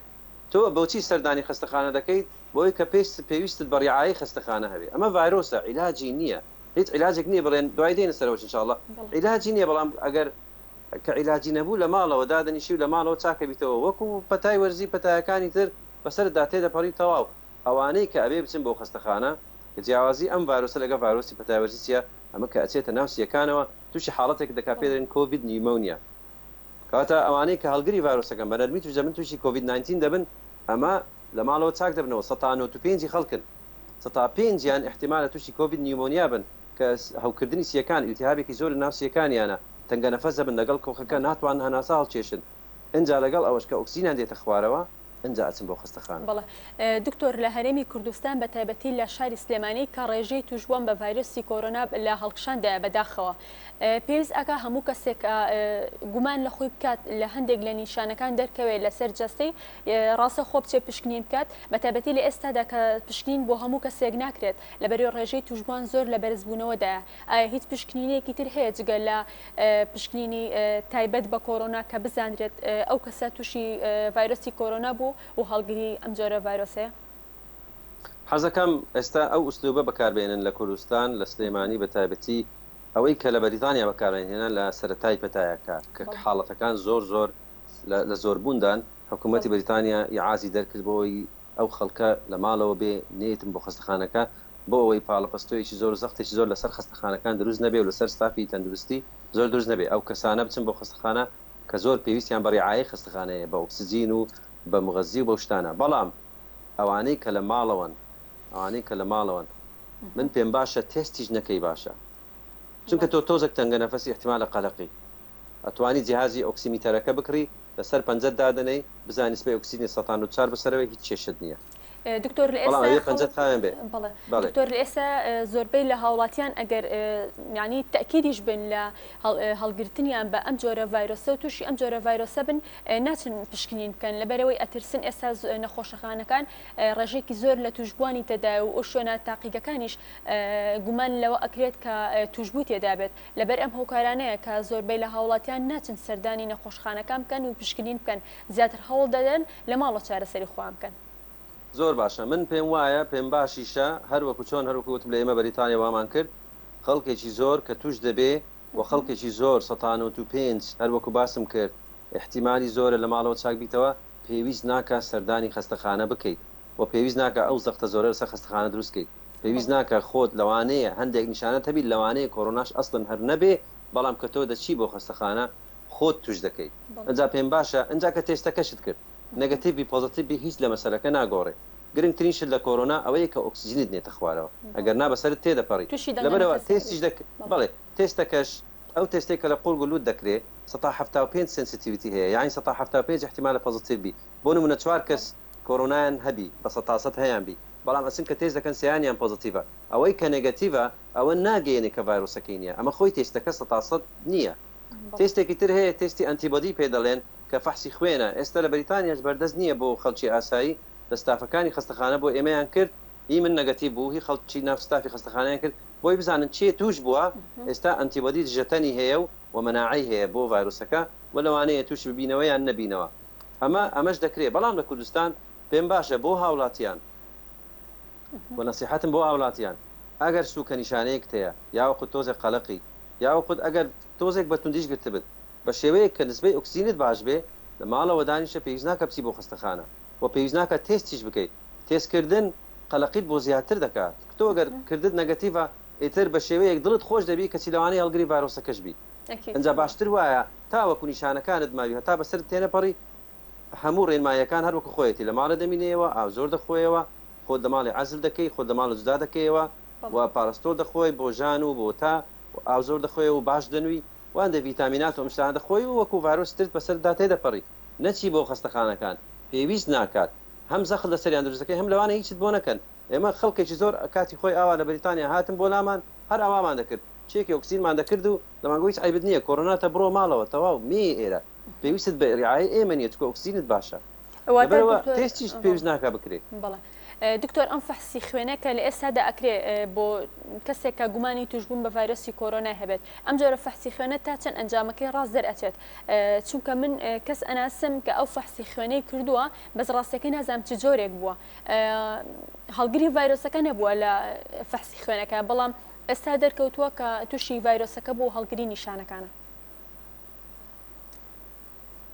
Speaker 2: تۆ بۆچی سەردانی خستەخانە دەکەیت بۆی کە پێویستت بە ڕیعایی خستەخانە هەبێ ئەمە ڤایرۆسە عیلاجی نییە هیچ عیلاجێک نییە بڵێن دوای دێنە سەرەوە انشاءالله عیلاجی نییە بەڵام ئەگەر کە عیلاجی نەبوو لە ماڵەوە دادەنیشی و لە ماڵەوە چاکە بیتەوە وەکو پەتای وەرزی پەتایەکانی تر بەسەردا تێدەپەڕی تەواو ئەوانەی کە ئەبێ بچن بۆ خستەخانە کە جیاوازی ئەم ڤایرۆسە لەگە ڤایرۆسی پەتایوەرزی چیە ئەمە کە ئەچێتە ناو سیەکانەوە تووشی حاڵەتێک دەکا پێ دەڵێن کۆڤید نیمۆنیا کاتە ئەوانەی کە هەڵگری ڤایرۆسەکەن بە نەرمی توش دەبن تووشی کۆڤید 19 دەبن ئەمە لە ماڵەوە چاک دەبنەوە 195 خەڵکن 105 یان احتیمالە تووشی کۆڤید نیمۆنیا بن کە هەوکردنی سیەکان ئیلتیهابێکی زۆر لە ناو سیەکانیانە تەنگە نەفەس دەبن لەگەڵ کۆخەکە ناتوان هەناسا هەڵکێشن ئەنجا لەگەڵ ئەوەش کە ئۆکسیجیان دێتە خوارەوە ئەنجا ئەچن بۆ خستەخانە.
Speaker 1: بەڵێ دکتۆر لە هەرێمی کوردستان بە تایبەتی لە شاری سلێمانی کە ڕێژەی توشبوون بە ڤایرۆسی کۆرۆنا لە هەڵکشاندایە بەداخەوە پێویست ئەکا هەموو کەسێک گومان لە خۆی بکات لە هەندێک لە نیشانەکان دەرکەوێت لەسەر جەستەی ڕاستە خۆ بچێ پشکنین بکات بە تایبەتی لە ئێستادا کە پشکنین بۆ هەموو کەسێک ناکرێت لەبەری ڕێژەی توشبوون زۆر لە بەرزبوونەوەدایە ئایا هیچ پشکنینێکی تر هەیە جگە لە پشکنینی تایبەت بە کۆرۆنا کە بزانرێت ئەو کەسە تووشی ڤایرۆسی کۆرۆنا بوو و هەڵگری ئەم جۆرە ڤایرۆسەیە؟
Speaker 2: حەزەکەم ئێستا ئەو ئوسلوبە بەکاربێنن لە کوردستان لە سلێمانی بە تایبەتی ئەوەی کە لە بەریتانیا بەکارهێنا لە سەرەتای پەتایەکە کە حاڵەتەکان زۆر لە زۆربووندان حکوومەتی بەریتانیا یعازی دەرکرد بۆی ئەو خەڵکە لە ماڵەوە بێ نێتم بۆ خستەخانەکە بۆ ئەوەی پاڵەپەستۆیەکی زۆر زەختێکی زۆر لەسەر خستەخانەکان دروست نەبێ و لەسەر ستافی تەندروستی زۆر دروست نەبێ ئەو کەسانە بچن بۆ خستەخانە کە زۆر پێویستیان بە ڕیعایی خستەخانەیە بە ئۆکسجین و بە مغەزی و بە شتانە بەڵام ئەوانەی کە لە ماڵەوەن من پێم باشە تێستیش نەکەی باشە چونکە تۆ تۆزێک تەنگە نەفەسی احتیمالە قەلەقی ئەتوانی جیهازی ئۆکسیمیتەرەکە بکڕی لەسەر پەنجەت دادنەی بزانی سبەی ئۆکسیجینی 104 بەسەرەوەی هیچ کێشت نییە.
Speaker 1: دکتۆر دکتۆر لە ئێستا زۆربەی لە هاوڵاتیان ئەگەر ینی تەکیدیش بن لە هەڵگرتنیان بە ئەم جۆرە ڤایرۆسە و تووشی ئەم جۆرە ڤایرۆسە بن ناچن پشکنین بکەن لەبەرەوەی ئەترسن ئێستا نەخۆشەخانەکان ڕێژێکی زۆر لە توشبوانی تێدا و ئەو شوێنە تاقیگەکانیش گومان لەوە ئەکرێت کە توشبووی تێدا بێت لەبەر ئەم هۆکارانەیە کە زۆربەی لە هاوڵاتیان ناچن سەردانی نەخۆشخانەکان بکەن و پشکنین بکەن زیاتر هەوڵ دەدەن لە ماڵە چارەسەری خۆیان بکەن.
Speaker 2: زۆر باشە من پێم وایە پێم باشیشە هەروەکو چۆن هەروکوتم لە ئێمە بەریتانیا وامان کرد خەڵکێکی زۆر کە توش دەبێ و خەڵکێکی زۆر 195 هەروەکو باسم کرد احتیمالی زۆرە لە ماڵەوە چاک بیتەوە پێویست ناکە سەردانی خستەخانە بکەیت و پێویست ناکە ئەو زەختە زۆرە لەسەر خستەخانە دروستکەیت پێویست ناکە خۆت لەوانەیە هەندێک نیشانەت هەبی لەوانەیە کۆرۆناش ئەسڵن هەر نەبێ بەڵام کە تۆ دەچی بۆ خستەخانە خۆت توش دەکەیت ئەجا پێم باشە ئەجا کە تێستەکەشت کرد نگەتیڤی پۆزیتیڤی هیچ لە مەسەلەکە ناگۆڕێ گرنگترین شت لە کۆرۆنا ئەوەیە کە ئۆکسیجینت نێتە خوارەوە ئەگەر نا بەسەرت تێدەپەڕی لەبەرەوە تێستیش بەڵێ تێستەکەش ئەو تێستێک کە لە قوڵ گولود دەکرێت 175 سنسیتیڤیتی هەیە یعنی 175 احتیمالە پۆزیتیڤ بی بۆ نمونە 4 کەس کۆرۆنایان هەبی بە 100 هەیان بی بەڵام ئەچن کە تێست دەکەن سییانیان پۆزیتیڤە ئەوەی کە نێگەتیڤە ئەوە ناگەیەنێ کە ڤایرۆسەکەی نییە ئەمە خۆی تێستەکە 100 نییە تێستێکی تر هەیە تێستی ئەنتیبۆدی پێ دەڵێن کە فەحسی خوێنە ئێستا لە بەریتانیاش بەردەست نییە بۆ خەڵکی ئاسایی دەستافەکانی خستەخانە بۆ ئێمەیان کرد هی من نەگەتیڤ بوو هی خەڵکی ناوستافی خستەخانەیان کرد بۆی بزانن چێ توش بووە ئێستا ئەنتیبۆدی دژەتەنی هەیە و مەناعی هەیە بۆ ڤایرۆسەکە و لەوانەیە توش ببینەوە یان نەبینەوە ئەمەش دەکرێت بەڵام لە کوردستان پێم باشە بۆ هاوڵاتیان و نەسیحەتم بۆ هاوڵاتیان ئەگەر سووکە نیشانەیەک هەیە یاوەخود تۆزێک قەلەقی یاوەخود ئەگەر تۆزێک بە توندیش گرتبت بە شێوەیە کە نسبەی ئۆکسیجینت باش بێ لە ماڵەوە دانیشە پێویست ناکە بچی بۆ خستەخانە و پێویست ناکە تێستیش بکەیت تێستکردن قەلەقیت بۆ زیاتر دەکات تۆ ئەگەر کردت نەگەتیڤە ئیتر بە شێوەیەک دڵت خۆش دەبی کەچی لەوانەیە هەڵگری ڤایرۆسەکەش بی ئەنجا باشتر وایە تاوەکو نیشانەکانت ماوی هەتا بەسەر تێنەپەڕی هەموو ڕێنمایەکان هەروەکو خۆیەتی لە ماڵە دەمینەوە ئاو زۆر دەخۆیەوە خۆ لە ماڵی عەزل دەکەی خۆ لە ماڵە جودا دەکەیەوە و پاراستۆر دەخۆی بۆ ژان و بۆ تا ئاو زۆر دەخۆی و باش دەنووی وان دە ڤیتامینات و مشتان دەخۆی و وەکو ڤایرۆسترت بەسەردا تێدەپەڕی نەچی بۆ خستەخانەکان پێویست ناکات هەم زەخت لە سەریان دروستەکەی هەم لەوانە هیچت بۆ نەکەن ئێمە خەڵکێکی زۆر کاتی خۆی ئاوا لە بەریتانیا هاتن بۆ لامان هەر ئاوامان دەکرد چێکی ئۆکسیجینمان دەکرد و دەمانگوی هیچ عیبت نییە کۆرۆناتە بڕۆ ماڵەوە تەواو مێ ئێرە پێویستت بە ڕیعای ئێمە نیە چکە ئۆکسیجینت باشە تێستیش پێویست ناکا بکرێت.
Speaker 1: دکتۆر ئەم فەحسی خوێنەکە لە ئێستادا ئەکرێ بۆ کەسێک کە گومانی توشبوون بە ڤایرۆسی کۆرۆنا هەبێت ئەم جۆرە فەحسی خوێنە تا چەند ئەنجامەکەی ڕاست دەرئەچێت چونکە من کەس ئەناسم کە ئەو فەحسی خوێنەی کردووە بەس ڕاستەکەی نازانم چ جۆرێک بووە هەڵگری ڤایرۆسەکە نەبووە لە فەحسی خوێنەکە بەڵام ئێستا دەرکەوتووە کە تووشی ڤایرۆسەکە بۆ هەڵگری نیشانەکانە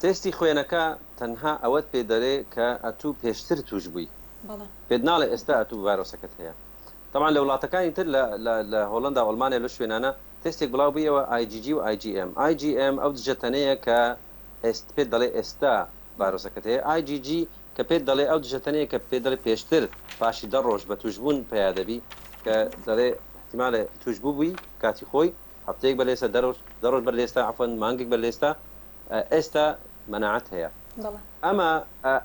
Speaker 2: تستی خوێنەکە تەنها ئەوەت پێ دەرێ کە ئەتوو پێشتر توش بووی پێت ناڵێ ئێستا ئەتوو ڤایرۆسەکەت هەیە طبعا لە وڵاتەکانی تر لە هۆڵندا ئەڵمانیا لە شوێنانە تستێک بڵاو بوویەوە IgG و IgM ئەو دژەتەنەیە کە پێت دەڵێ ئێستا ڤایرۆسەکەت هەیە IgG کە پێت دەڵێ ئەو دژەتەنەیە کە پێ دەڵێ پێشتر پاشی 10 ڕۆژ بە توشبوون پێیادەبی کە دەڵێ احتمالە توشبوو بووی کاتی خۆی هەفتەیەک بە لێستا 10 ڕۆژ بەر لێستا عفوان مانگێک بەر لێستا ئێستا مناعەت هەیە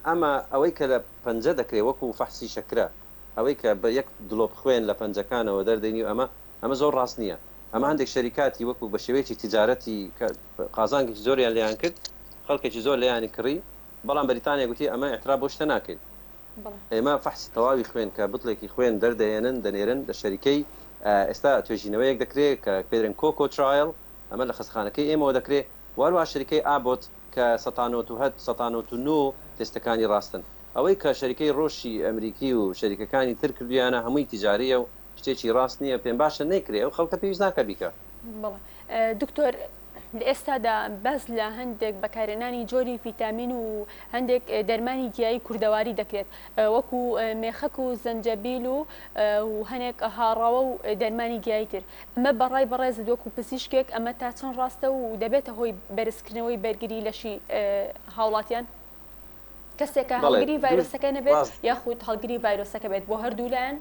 Speaker 2: ئەمە ئەوەی کە لە پەنجە دەکرێت وەکو فەحسی شەکرە ئەوەی کە بە یەک دڵۆپ خوێن لە پەنجەکانەوە دەردەینی و ئەمە زۆر ڕاست نییە ئەمە هەندێک شەریکاتی وەکو بە شێوەیەکی تیجارەتی قازانێکی زۆریان لێیان کرد خەڵکێکی زۆر لێیانی کڕی بەڵام بەریتانیا گوتی ئەمە ئەحترا بۆ شتە ناکەین ئێمە فەحسی تەواوی خوێن کە بتڵێکی خوێن دەردەهێنن دەنێرن لە شەریکەی ئێستا توێژینەوەیەک دەکرێت کە پێدرێن کۆکۆ ترایل ئەمە لە خستخانەکەی ئێمەوە دەکرێت وارووا شەریکەی ئابۆت کە 1970 تستەکانی ڕاستن ئەوەی کە شەریکەی ڕۆشی ئەمریکی و شەریکەکانی تر کردویانە هەمووی تیجاریە و شتێکی ڕاست نییە پێم باشە نەیکرێ و خەڵکە پێویست ناکە بیکە
Speaker 1: دکتۆر لە ئێستادا بەس لە هەندێک بەکارێنانی جۆری ڤیتامین و هەندێک دەرمانی گیایی کوردەواری دەکرێت وەکو مێخەک و زەنجەبیل و هەنێک هاڕاوە و دەرمانی گیایی تر ئەمە بەڕای بەڕێز وەکو پزیشکێک ئەمە تا چەند ڕاستە و دەبێتە هۆی بەرزکردنەوەی بەرگری لەشی هاوڵاتیان کەسێکە هەڵگری ڤایرۆسەکە نەبێت یاخود هەڵگری ڤایرۆسەکە بێت بۆ هەردوو لایەن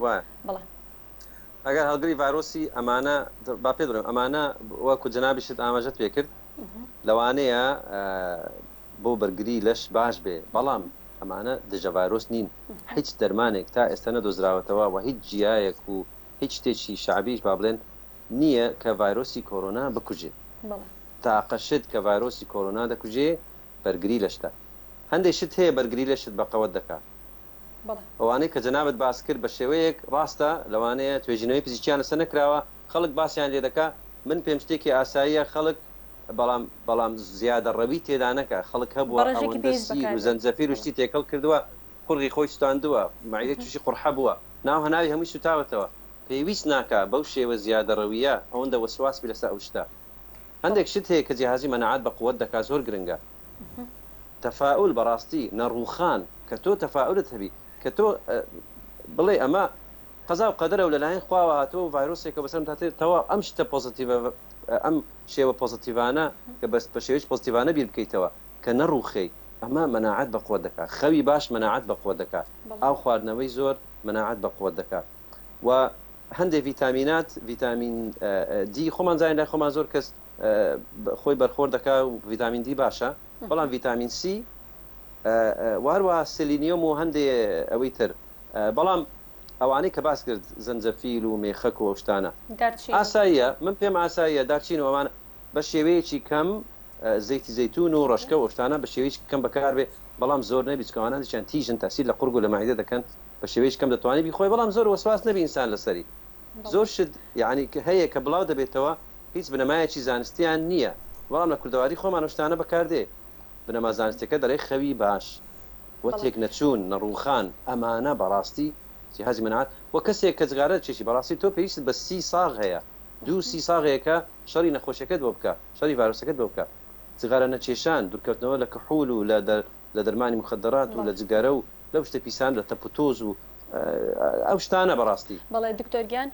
Speaker 1: بەڵام
Speaker 2: ئەگەر هەڵگری ڤایرۆسی ئەمانە با پێ دەڵێم ئەمانە وەکو جەنابیشت ئاماژەت پێ کرد لەوانەیە بۆ بەرگری لەش باش بێ بەڵام ئەمانە دژە ڤایرۆس نین هیچ دەرمانێک تا ئێستا نەدۆزراوەتەوە و هیچ جیایەک و هیچ شتێکی شعبیش با بڵێن نییە کە ڤایرۆسی کۆرۆنا بکوژێت تاقەشت کە ڤایرۆسی کۆرۆنا دەکوژێ بەرگری لەشتا هەندێک شت هەیە بەرگری لەشت بە قەوەت دەکات ئەوانەی کە جەنابەت باس کرد بە شێوەیەک ڕاستە لەوانەیە توێژینەوەی فزیکیان لەسەر نەکراوە خەڵک باسییان لێ دەکا من پێم شتێکی ئاساییە خەڵک بەڵام زیادە ڕەوی تێدا نەکە خەڵک هەبووە ئەوەندەسی و زەنجەفیر و شتی تێکەڵ کردووە قوڕی خۆی سوتاندووە مایلێ تووشی قوڕحە بووە ناو هەناوی هەمووی سوتاوەتەوە پێویست ناکە بەو شێوە زیادە ڕەویە ئەوەندە وەسواسبی لەسەر ئەو شتە هەندێک شت هەیە کە جیهازی مەناعەت بە قووەت دەکا زۆر گرنگە تەفاعول بەڕاستی نەڕووخان کە تۆ تەفاعولت هەبی کە تۆ بڵێ ئەمە قەزا و قەدەرە و لەلایەن خواوە هاتووە ڤایرۆسێکە بەسەرم تەوا ئەم شتە پۆزیتیڤە ئەم شێوە پۆزیتیڤانە کە بەس بە شێوەیەکی پۆزیتیڤانە بیر بکەیتەوە کە نەڕووخەی ئەمە مەناعەت بە قووەت دەکات خەوی باش مەناعەت بە قووەت دەکات ئاو خواردنەوەی زۆر مەناعەت بە قووەت دەکات و هەندێک ڤیتامینات ڤیتامین دی خۆمان زانین لای خۆمان زۆر کەس خۆی بەرخۆر دەکات و ڤیتامین دی باشە بەڵام ڤیتامین سی واروە سلینیۆم و هەندێ ئەوەی تر بەڵام ئەوانەی کە باس کرد زەنجەفیل و مێخەک و شتانە ئاساییە من پێم ئاساییە داچین و ئەوان بە شێوەیەکی کەم زەیتی زەیتون و ڕشکە و شتانە بە شێوەیەکی کەم بەکار بێ بەڵام زۆر نەبیچکەوانان دیچیان تیژن تاسیر لە قورگ و لە مایدە دەکەن بە شێوەیەکی کەم دەتوانێت بیخۆی بەڵام زۆر وەسواس نەبی ئینسان لەسەری زۆر شت یعنی هەیە کە بڵاو دەبێتەوە هیچ بنەمایەکی زانستیان نییە بەڵام لە کوردەواری خۆمان شتانە بەکاردێ بنەما زانستەکە دەڵێ خەوی باش وە تێک نەچوون نەڕووخان ئەمانە بەڕاستی جیهازی مناعەت وە کەسێک کە جگارە چێشی بەڕاستی تۆ پێویست بە 30 ساغ هەیە 2 ساغەیەکە شەڕی نەخۆشەکەت بۆ بکە شەڕی ڤایرۆسەکەت بۆ بکە جگارە نەچێشان دوورکەوتنەوە لە کحول و لە دەرمانی مخدرات و لە جگارە و لەو شتە پیسان لە تەپوتۆز و ئەو شتانە بەڕاستی
Speaker 1: بەڵێ دکتۆرگیان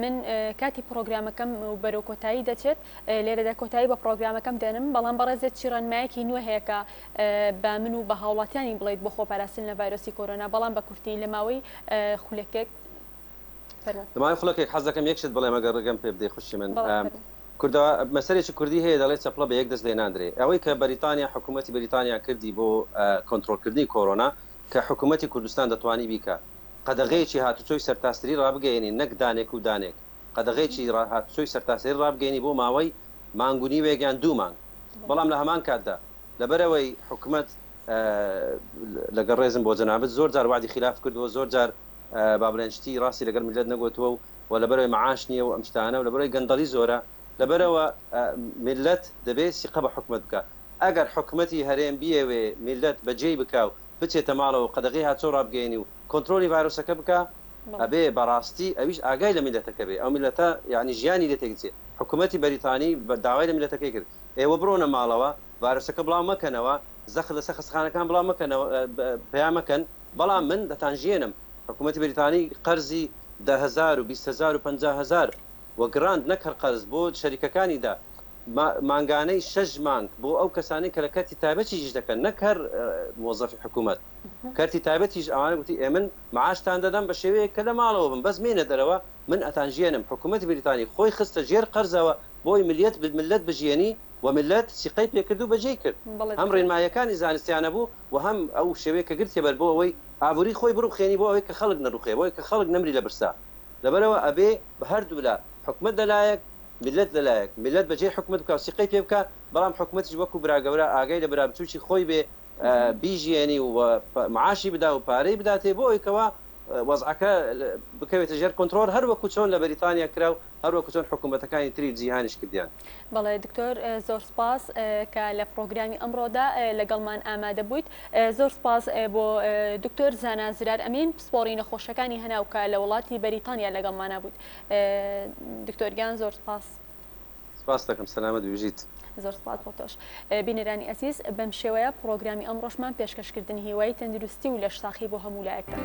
Speaker 1: من کاتی پرۆگرامەکەم و بەرەو کۆتایی دەچێت لێرەدا کۆتایی بە پرۆگرامەکەم دێنم بەڵام بەڕێزێت چیڕەنمایەکی نوێ هەیە کە بە من و بە هاوڵاتیانی بڵێیت بۆ خۆپاراستن لە ڤایرۆسی کۆرۆنا بەڵام بە کورتی لە ماوەی خولەکێک
Speaker 2: لەماوەی خولەکێک حەز دەکەم یەکشت بڵێ مەگەر ڕێگەم پێ بدەی خوشی من کوردەوە مەسەرێکی کوردی هەیە دەڵێت چەپڵە بە یەک دەست لێ نادرێ ئەوەی کە بەریتانیا حکوومەتی بەریتانیا کردی بۆ کۆنتڕۆلکردنی کۆرۆنا کە حکوومەتی کوردستان دەتوانی بیکە قەدەغەیەکی هاتوچۆی سەرتاسری ڕابگەێنی نەک دانێک و دانێک قەدەغەیەکی هاتوچۆی سەرتاسری ڕابگەێنی بۆ ماوەی مانگونی وێگیان 2 مانگ بەڵام لە هەمان کاتدا لەبەرەوەی حکوومەت لەگەڵ ڕێزم بۆ جەنابەت زۆر جار وعدی خلاف کردووە زۆر جار با بڵێنشتی ڕاستی لەگەر میلەت نەگوتووە و لەبەرەوەی معاش نییە و ئەم شتانە و لەبەرەوەی گەندەڵی زۆرە لەبەرەوە میلەت دەبێت سیقە بە حکومت بکە ئەگەر حکومەتی هەرێم بیەوێ میلەت بەجێی بکاو بچێتە ماڵەوە قەدەغی هاتۆ ڕابگەینی و کۆنتترۆلی ڤایرۆسەکە بکە ئەبێ بەڕاستی ئەویش ئاگای لە میلەتەکە بێ ئەو میلەتە یعنی ژیانی لێ تێکچێت حکوومەتی بەریتانی بە داوای لە میلەتەکەی کرد ئێوە بڕۆنە ماڵەوە ڤایرۆسەکە بڵاو مەکەنەوە زەخ لەسەر خستخانەکان بڵاو مەکەنەوە پەیام مەکەن بەڵام من دەتانژێنم حکوومەتی بریتانی قەرزی 10,000 و 20,000 و 50,000 وە گراند نەکەر قەرز بۆ شەریکەکانیدا مانگانەی 6 مانگ بۆ ئەو کەسانی کە لە کەرتی تایبەتیش دەکەن نەکەر مۆزەفی حکوومەت کەرتی تایبەتیش ئەوانە گوتی ئێمن معاشتان دەدەم بە شێوەیە کە لە ماڵەوە بم بەس مێنە دەرەوە من ئەتانژێنم حکوومەتی بریتانی خۆی خستە ژێر قەرزەوە بۆی ملت بژێنی و ملت سیقەی پێکرد و بەجێ کرد هەم ڕێنمایەکانی زانستیانە بوو و هەم ئەو شێوەیە کە گرتێ بەر بۆ ئەوەی ئابووری خۆی بڕوخێنی بۆ ئەوەی کە خەڵک نەڕوخێ بۆی کە خەڵک نەمری لە برسا لەبەرەوە ئەبێ بە هەردوو لە حکومت لەلایەک ملت بەجێ حکومت بکە سیقەی پێ بکە بەڵام حکومەتیش وەکو براگەورە ئاگای لە برا بچوکی خۆی بێ بیژێنی و معاشی بدا و پارەی بداتێ بۆ ئەوەیەوە وەزعەکە بکەوێتە ژێر کۆنتترۆل هەر وەکو چۆن لە بەریتانیا کرا و هەر وەکو چۆن حکوومەتەکانی تری جیهانیش کردیان.
Speaker 1: بەڵێ دکتۆر زۆر سپاس کە لە پرۆگرامی ئەمڕۆدا لەگەڵمان ئامادە بوویت زۆر سپاس بۆ دکتۆر زانا زرار ئەمین پسپۆڕی نەخۆشەکانی هەناوکە لە وڵاتی بەریتانیا لەگەڵمانە بوویت دکتۆریان زۆر سپاس.
Speaker 2: سپاس دەکەم سەلامەت وژیت.
Speaker 1: زۆر سپاس بۆ تۆش بینەرانی ئەزیز بەم شێوەیە پرۆگرامی ئەمڕۆژمان پێشکەشکردنی هیوای تەندروستی و لەشساخی بۆ هەموو لایەکە.